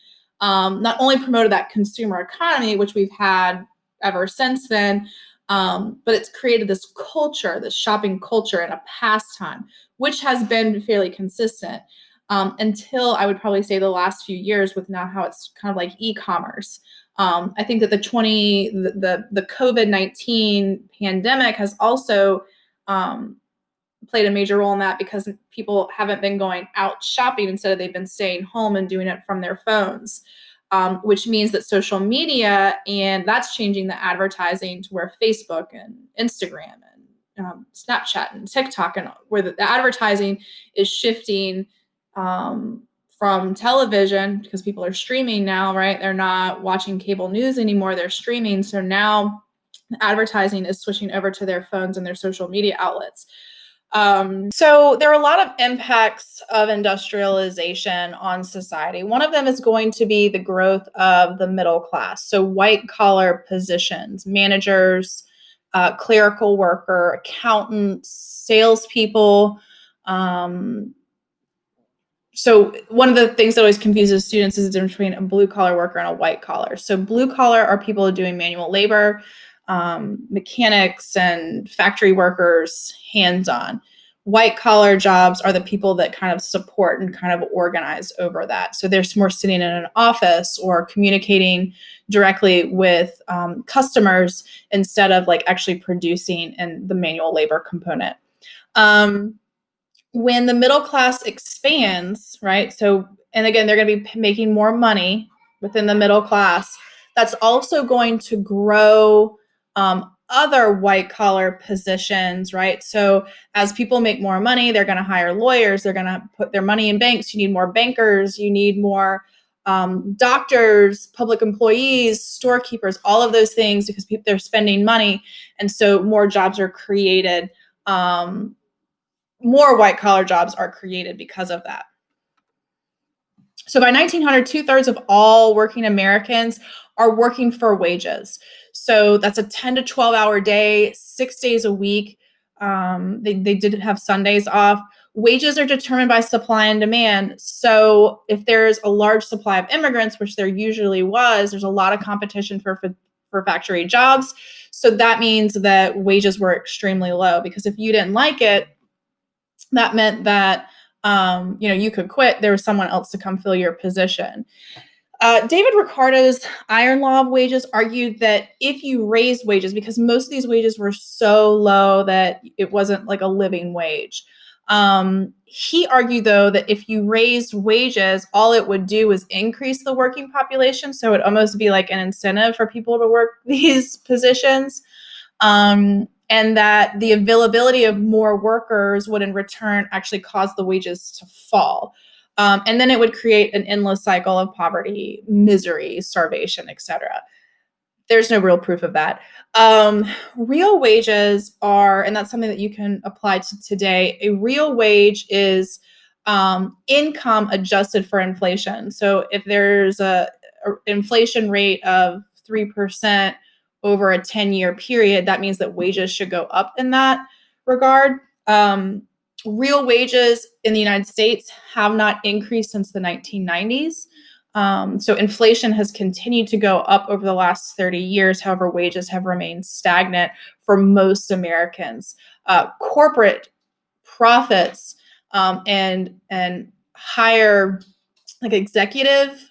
Speaker 1: not only promoted that consumer economy, which we've had ever since then, but it's created this culture, this shopping culture and a pastime, which has been fairly consistent until I would probably say the last few years, with now how it's kind of like e-commerce. I think that the COVID-19 pandemic has also played a major role in that, because people haven't been going out shopping. Instead of, they've been staying home and doing it from their phones. Which means that social media, and that's changing the advertising to where Facebook and Instagram and Snapchat and TikTok, and where the advertising is shifting from television, because people are streaming now, right? They're not watching cable news anymore, they're streaming. So now the advertising is switching over to their phones and their social media outlets. So there are a lot of impacts of industrialization on society. One of them is going to be the growth of the middle class. So white collar positions, managers, clerical worker, accountants, salespeople. So one of the things that always confuses students is the difference between a blue collar worker and a white collar. So blue collar are people doing manual labor, mechanics and factory workers, hands-on. White collar jobs are the people that kind of support and kind of organize over that. So there's more sitting in an office or communicating directly with customers instead of like actually producing in the manual labor component. When the middle class expands, right? So, and again, they're going to be making more money within the middle class. That's also going to grow other white collar positions, right? So as people make more money, they're going to hire lawyers. They're going to put their money in banks. You need more bankers. You need more doctors, public employees, storekeepers, all of those things, because they're spending money. And so more jobs are created. More white collar jobs are created because of that. So by 1900, 2/3 of all working Americans are working for wages. So that's a 10 to 12 hour day, 6 days a week. They did have Sundays off. Wages are determined by supply and demand. So if there's a large supply of immigrants, which there usually was, there's a lot of competition for factory jobs. So that means that wages were extremely low, because if you didn't like it, that meant that you could quit. There was someone else to come fill your position. David Ricardo's iron law of wages argued that if you raise wages, because most of these wages were so low that it wasn't like a living wage. He argued, though, that if you raised wages, all it would do was increase the working population. So it would almost be like an incentive for people to work these positions. And that the availability of more workers would in return actually cause the wages to fall. And then it would create an endless cycle of poverty, misery, starvation, etc. There's no real proof of that. Real wages are, and that's something that you can apply to today, a real wage is income adjusted for inflation. So if there's a inflation rate of 3%, over a 10-year period, that means that wages should go up in that regard. Real wages in the United States have not increased since the 1990s. So inflation has continued to go up over the last 30 years. However, wages have remained stagnant for most Americans. Corporate profits and higher, like executive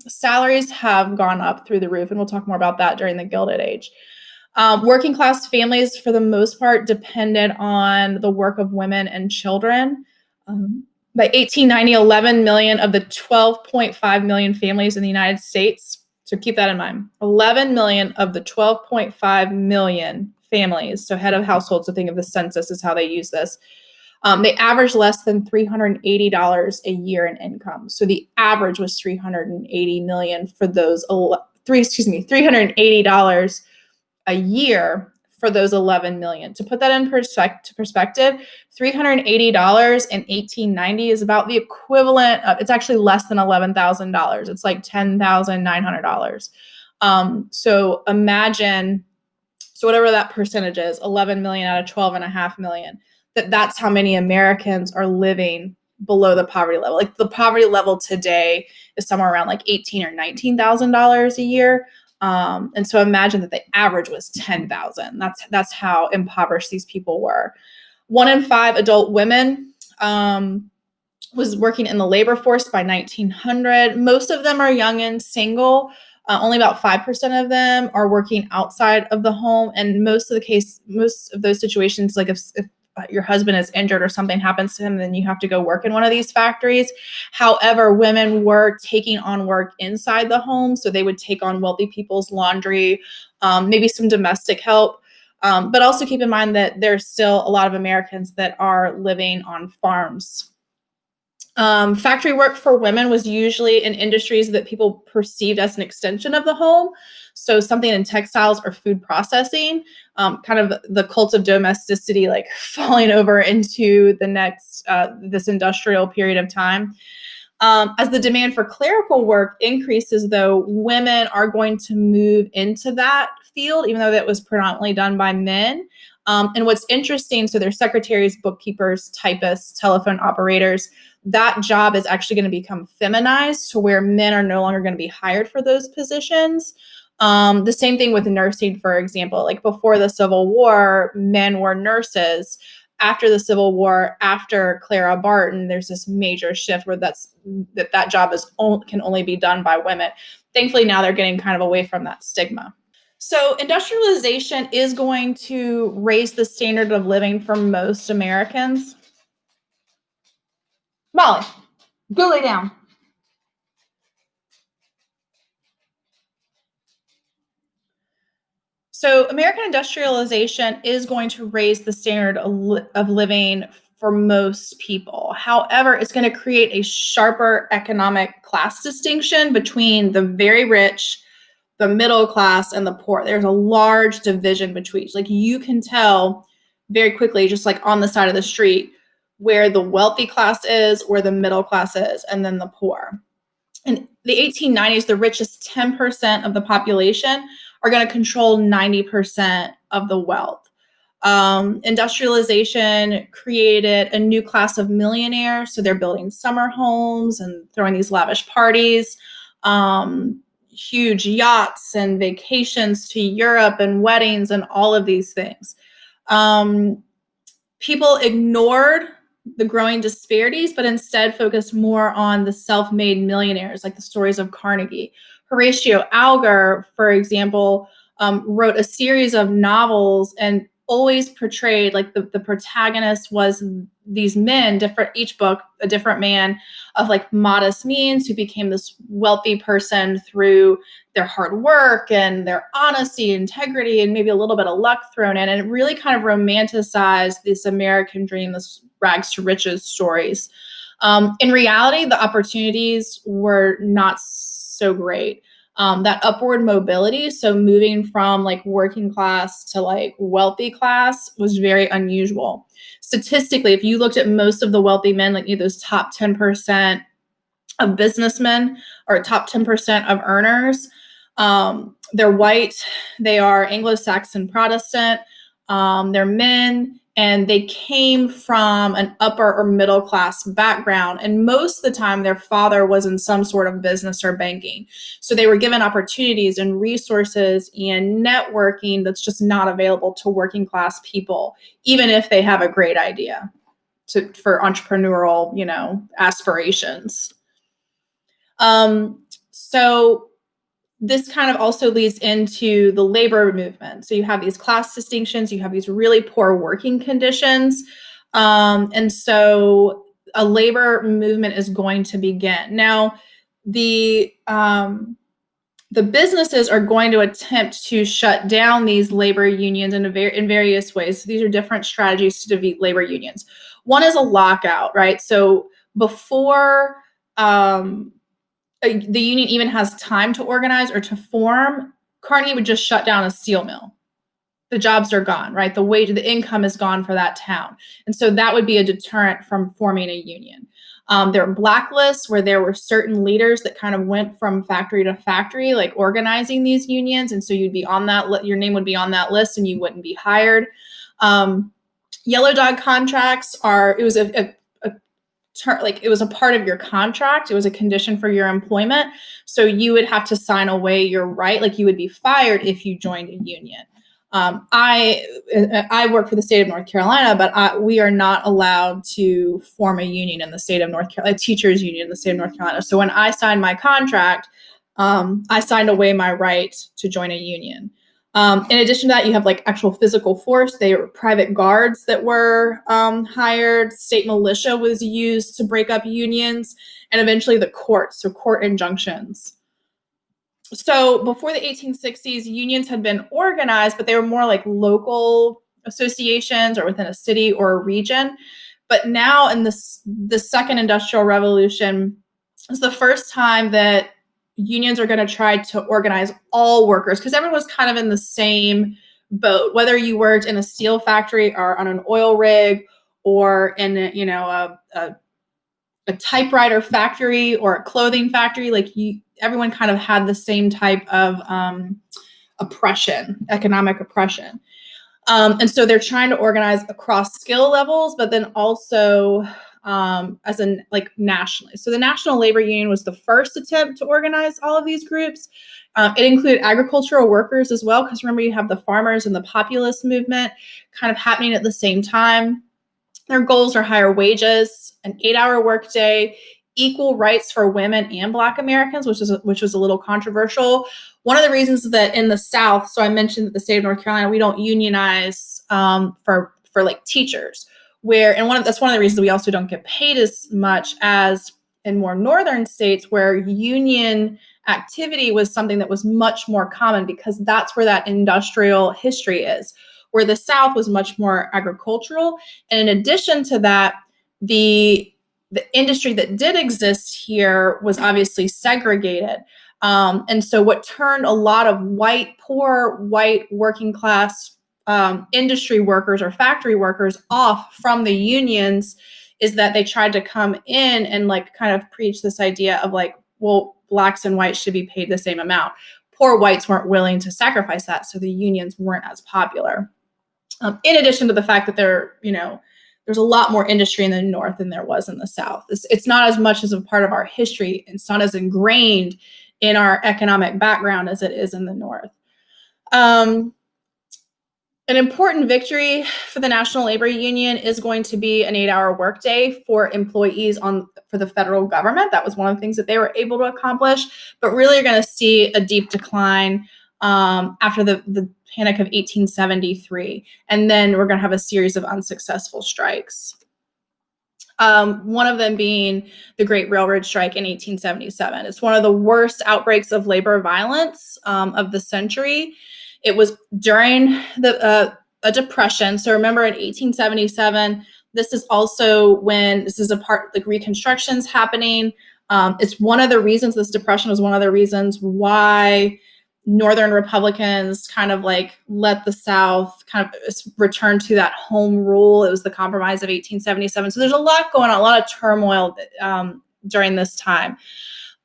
Speaker 1: salaries have gone up through the roof, and we'll talk more about that during the Gilded Age. Working class families, for the most part, depended on the work of women and children. By 1890, 11 million of the 12.5 million families in the United States, so keep that in mind, 11 million of the 12.5 million families, so head of household, so think of the census is how they use this, they average less than $380 a year in income. So the average was $380 million for those $380 a year for those 11 million. To put that in perspective, $380 in 1890 is about the equivalent of, it's actually less than $11,000. It's like $10,900. So imagine, so whatever that percentage is, 11 million out of 12.5 million, that's how many Americans are living below the poverty level. Like the poverty level today is somewhere around like $18,000 or $19,000 a year. And so imagine that the average was 10,000. That's how impoverished these people were. 1 in 5 adult women was working in the labor force by 1900. Most of them are young and single. Only about 5% of them are working outside of the home. And most of those situations, like if your husband is injured or something happens to him, then you have to go work in one of these factories. However, women were taking on work inside the home. So they would take on wealthy people's laundry, maybe some domestic help. But also keep in mind that there's still a lot of Americans that are living on farms. Factory work for women was usually in industries that people perceived as an extension of the home. So something in textiles or food processing, kind of the cult of domesticity, like falling over into the next, this industrial period of time. As the demand for clerical work increases, though, women are going to move into that field, even though that was predominantly done by men. And what's interesting, so there's secretaries, bookkeepers, typists, telephone operators. That job is actually going to become feminized to where men are no longer going to be hired for those positions. The same thing with nursing, for example. Like before the Civil War, men were nurses. After the Civil War, after Clara Barton, there's this major shift where that job can only be done by women. Thankfully, now they're getting kind of away from that stigma. So industrialization is going to raise the standard of living for most Americans. Molly, go lay down. So American industrialization is going to raise the standard of living for most people. However, it's going to create a sharper economic class distinction between the very rich, the middle class, and the poor. There's a large division between, like you can tell very quickly, just like on the side of the street, where the wealthy class is, where the middle class is, and then the poor. In the 1890s, the richest 10% of the population are going to control 90% of the wealth. Industrialization created a new class of millionaires. So they're building summer homes and throwing these lavish parties, huge yachts and vacations to Europe and weddings and all of these things. People ignored the growing disparities, but instead focused more on the self-made millionaires, like the stories of Carnegie. Horatio Alger, for example, wrote a series of novels and always portrayed like the protagonist was these men, each book, a different man of like modest means who became this wealthy person through their hard work and their honesty, integrity, and maybe a little bit of luck thrown in. And it really kind of romanticized this American dream, this rags to riches stories. In reality, the opportunities were not so great. That upward mobility, so moving from like working class to like wealthy class, was very unusual. Statistically, if you looked at most of the wealthy men, like those top 10% of businessmen or top 10% of earners, they're white, they are Anglo-Saxon Protestant, they're men, and they came from an upper or middle class background. And most of the time, their father was in some sort of business or banking. So they were given opportunities and resources and networking that's just not available to working class people, even if they have a great idea for entrepreneurial, aspirations. So this kind of also leads into the labor movement. So you have these class distinctions, you have these really poor working conditions. And so a labor movement is going to begin. Now, the businesses are going to attempt to shut down these labor unions in various ways. So these are different strategies to defeat labor unions. One is a lockout, right? So before the union even has time to organize or to form, Carnegie would just shut down a steel mill. The jobs are gone, right? The income is gone for that town. And so that would be a deterrent from forming a union. There are blacklists where there were certain leaders that kind of went from factory to factory, like organizing these unions. And so you'd be on that, your name would be on that list and you wouldn't be hired. Yellow dog contracts it was it was a part of your contract. It was a condition for your employment. So you would have to sign away your right, like you would be fired if you joined a union. I work for the state of North Carolina, but we are not allowed to form a union in the state of North Carolina, a teachers union in the state of North Carolina. So when I signed my contract, I signed away my right to join a union. In addition to that, you have like actual physical force. They were private guards that were hired. State militia was used to break up unions, and eventually the courts, so court injunctions. So before the 1860s, unions had been organized, but they were more like local associations or within a city or a region. But now in the second industrial revolution is the first time that unions are going to try to organize all workers, because everyone was kind of in the same boat, whether you worked in a steel factory or on an oil rig or in a typewriter factory or a clothing factory. Everyone kind of had the same type of oppression, economic oppression. And so they're trying to organize across skill levels, but then also nationally. So the National Labor Union was the first attempt to organize all of these groups. It included agricultural workers as well, because remember, you have the farmers and the populist movement kind of happening at the same time. Their goals are higher wages, an 8-hour workday, equal rights for women and Black Americans, which was a little controversial. One of the reasons that in the South, so I mentioned that the state of North Carolina, we don't unionize for like teachers, that's one of the reasons we also don't get paid as much as in more northern states, where union activity was something that was much more common, because that's where that industrial history is, where the South was much more agricultural. And in addition to that, the industry that did exist here was obviously segregated. And so what turned a lot of poor white working class industry workers or factory workers off from the unions is that they tried to come in and kind of preach this idea of well, Blacks and whites should be paid the same amount. Poor whites weren't willing to sacrifice that, so the unions weren't as popular. In addition to the fact that there's a lot more industry in the North than there was in the South. It's not as much as a part of our history. It's not as ingrained in our economic background as it is in the North. An important victory for the National Labor Union is going to be an 8-hour workday for employees for the federal government. That was one of the things that they were able to accomplish. But really, you're going to see a deep decline after the Panic of 1873. And then we're going to have a series of unsuccessful strikes. One of them being the Great Railroad Strike in 1877. It's one of the worst outbreaks of labor violence of the century. It was during a depression. So remember, in 1877, this is also when Reconstruction's happening. It's one of the reasons, this depression was one of the reasons why Northern Republicans kind of let the South kind of return to that home rule. It was the Compromise of 1877. So there's a lot going on, a lot of turmoil during this time.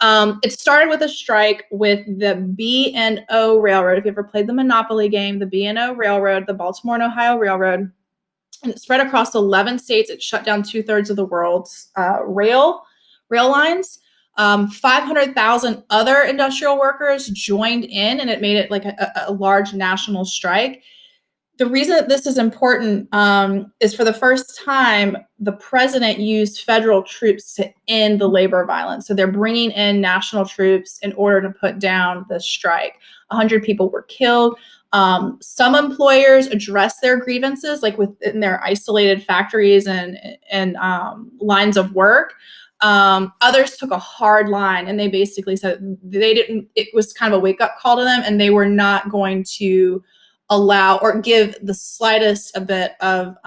Speaker 1: It started with a strike with the B&O Railroad. If you ever played the Monopoly game, the B&O Railroad, the Baltimore and Ohio Railroad, and it spread across 11 states. It shut down 2/3 of the world's rail lines. 500,000 other industrial workers joined in, and it made it like a large national strike. The reason that this is important is for the first time, the president used federal troops to end the labor violence. So they're bringing in national troops in order to put down the strike. 100 people were killed. Some employers addressed their grievances, like within their isolated factories and lines of work. Others took a hard line, and they basically said it was kind of a wake-up call to them, and they were not going to allow or give the slightest a bit of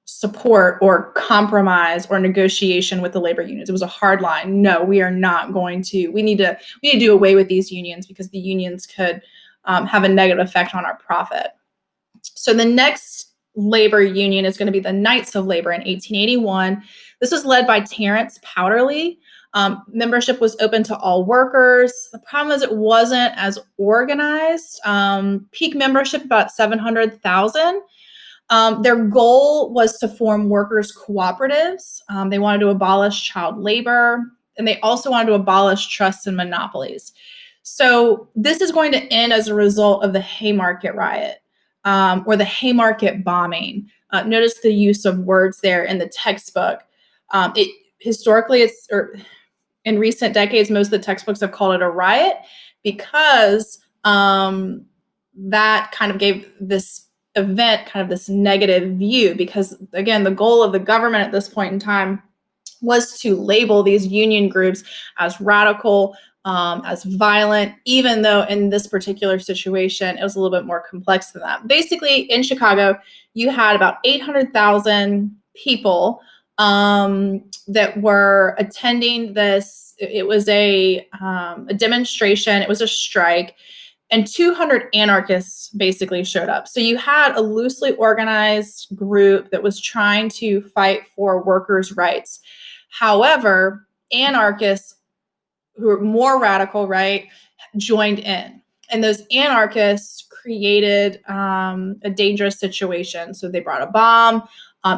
Speaker 1: support or compromise or negotiation with the labor unions. It was a hard line. No, we are not going to. We need to do away with these unions because the unions could have a negative effect on our profit. So the next labor union is going to be the Knights of Labor in 1881. This was led by Terence Powderly. Membership was open to all workers. The problem is it wasn't as organized. Peak membership about 700,000. Their goal was to form workers' cooperatives. They wanted to abolish child labor, and they also wanted to abolish trusts and monopolies. So this is going to end as a result of the Haymarket riot or the Haymarket bombing. Notice the use of words there in the textbook. In recent decades, most of the textbooks have called it a riot because that kind of gave this event kind of this negative view, because again, the goal of the government at this point in time was to label these union groups as radical, as violent, even though in this particular situation, it was a little bit more complex than that. Basically, in Chicago, you had about 800,000 people that were attending this. It was a demonstration. It was a strike, and 200 anarchists basically showed up. So you had a loosely organized group that was trying to fight for workers' rights. However, anarchists who were more radical, right, joined in. And those anarchists created a dangerous situation. So they brought a bomb.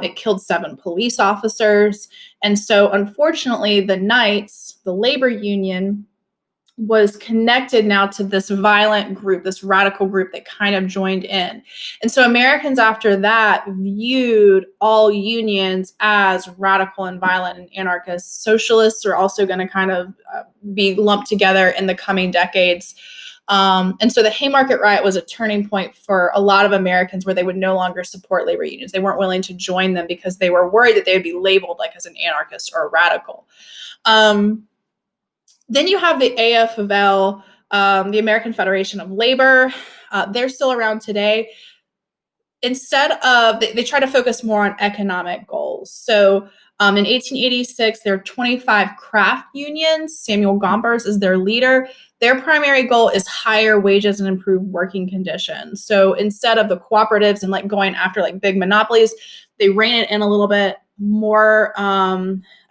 Speaker 1: It killed 7 police officers. And so unfortunately, the Knights, the labor union, was connected now to this violent group, this radical group that kind of joined in. And so Americans after that viewed all unions as radical and violent and anarchist. Socialists are also going to kind of be lumped together in the coming decades. And so the Haymarket riot was a turning point for a lot of Americans where they would no longer support labor unions. They weren't willing to join them because they were worried that they would be labeled like as an anarchist or a radical. Then you have the AFL, the American Federation of Labor. They're still around today. Instead of, they try to focus more on economic goals. So in 1886, there are 25 craft unions. Samuel Gompers is their leader. Their primary goal is higher wages and improved working conditions. So instead of the cooperatives and like going after like big monopolies, they rein it in a little bit. More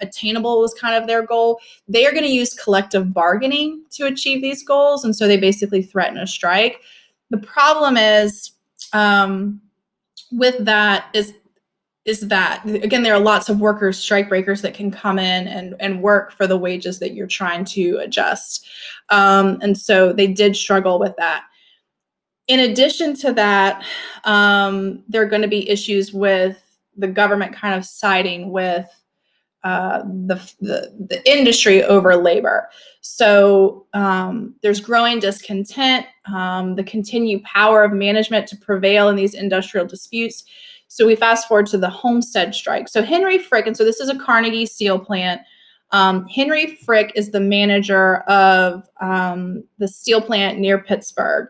Speaker 1: attainable was kind of their goal. They are going to use collective bargaining to achieve these goals, and so they basically threaten a strike. The problem is with that is that, again, there are lots of workers, strike breakers that can come in and work for the wages that you're trying to adjust. And so they did struggle with that. In addition to that, there are going to be issues with the government kind of siding with the industry over labor. So there's growing discontent, the continued power of management to prevail in these industrial disputes. So we fast forward to the Homestead strike. So Henry Frick, and so this is a Carnegie steel plant. Henry Frick is the manager of the steel plant near Pittsburgh.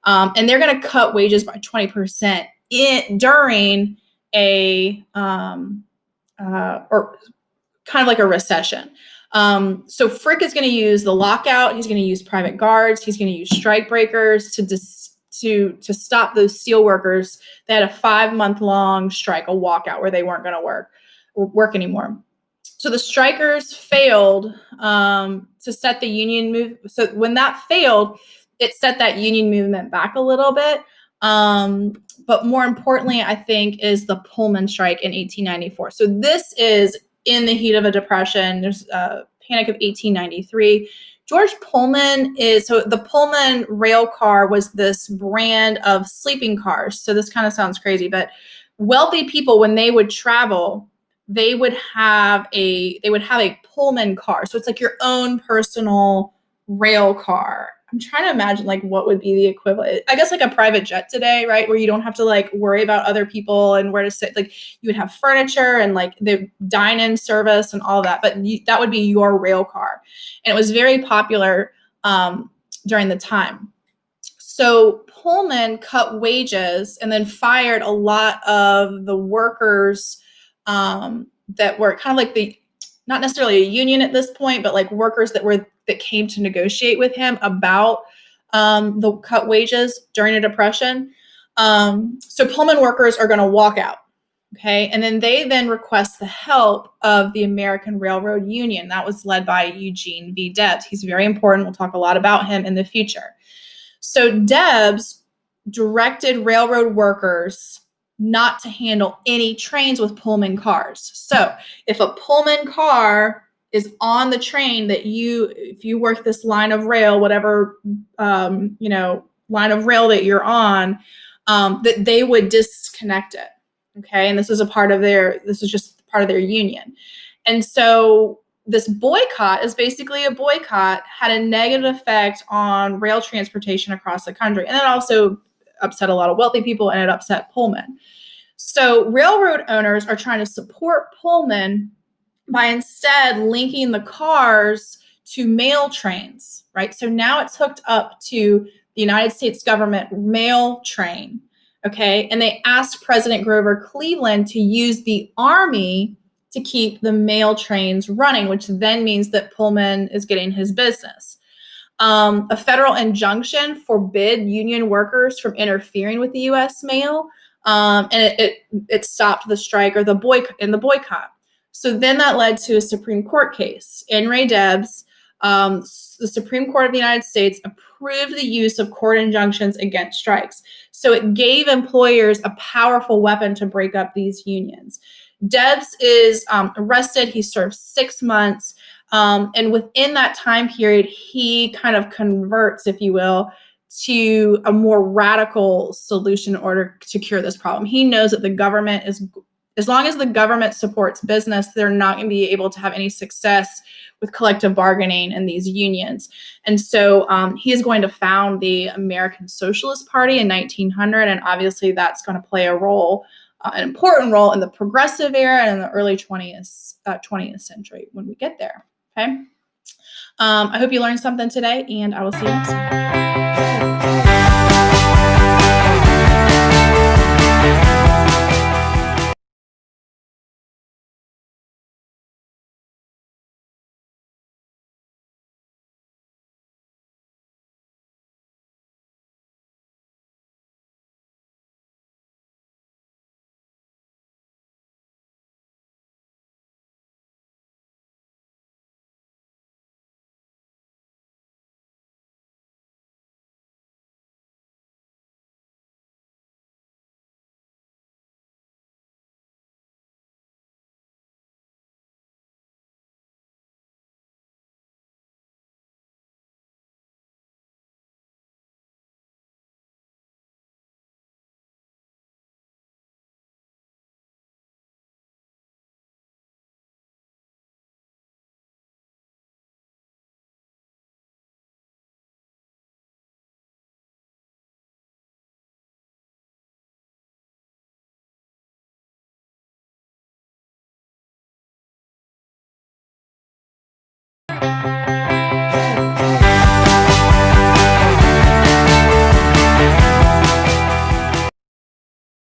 Speaker 1: And they're going to cut wages by 20% during a or kind of like a recession. So Frick is going to use the lockout. He's going to use private guards. He's going to use strike breakers to stop those steel workers. They had a 5-month-long strike, a walkout, where they weren't going to work anymore. So the strikers failed to set the union move. So when that failed, it set that union movement back a little bit. But more importantly, I think, is the Pullman strike in 1894. So this is in the heat of a depression. There's a Panic of 1893. George Pullman so the Pullman rail car was this brand of sleeping cars. So this kind of sounds crazy, but wealthy people, when they would travel, they would have a Pullman car. So it's like your own personal rail car. I'm trying to imagine like what would be the equivalent. I guess like a private jet today, right? Where you don't have to like worry about other people and where to sit. Like you would have furniture and like the dine-in service and all that, but that would be your rail car. And it was very popular during the time. So Pullman cut wages and then fired a lot of the workers that were kind of like not necessarily a union at this point, but like workers that came to negotiate with him about the cut wages during a depression. So Pullman workers are going to walk out. Okay. And then they request the help of the American Railroad Union. That was led by Eugene V. Debs. He's very important. We'll talk a lot about him in the future. So Debs directed railroad workers not to handle any trains with Pullman cars. So if a Pullman car is on the train that if you work this line of rail, whatever, line of rail that you're on, that they would disconnect it. Okay. And this is just part of their union. And so this boycott is basically a boycott, had a negative effect on rail transportation across the country. And it also upset a lot of wealthy people, and it upset Pullman. So railroad owners are trying to support Pullman by instead linking the cars to mail trains, right? So now it's hooked up to the United States government mail train, okay? And they asked President Grover Cleveland to use the Army to keep the mail trains running, which then means that Pullman is getting his business. A federal injunction forbid union workers from interfering with the U.S. mail, and it stopped the strike or the boycott. So then that led to a Supreme Court case. In Ray Debs, the Supreme Court of the United States approved the use of court injunctions against strikes. So it gave employers a powerful weapon to break up these unions. Debs is arrested. He serves 6 months. And within that time period, he kind of converts, if you will, to a more radical solution in order to cure this problem. He knows that the government as long as the government supports business, they're not going to be able to have any success with collective bargaining and these unions. And so he is going to found the American Socialist Party in 1900. And obviously that's going to play an important role in the progressive era and in the early 20th century when we get there. Okay. I hope you learned something today, and I will see you next time.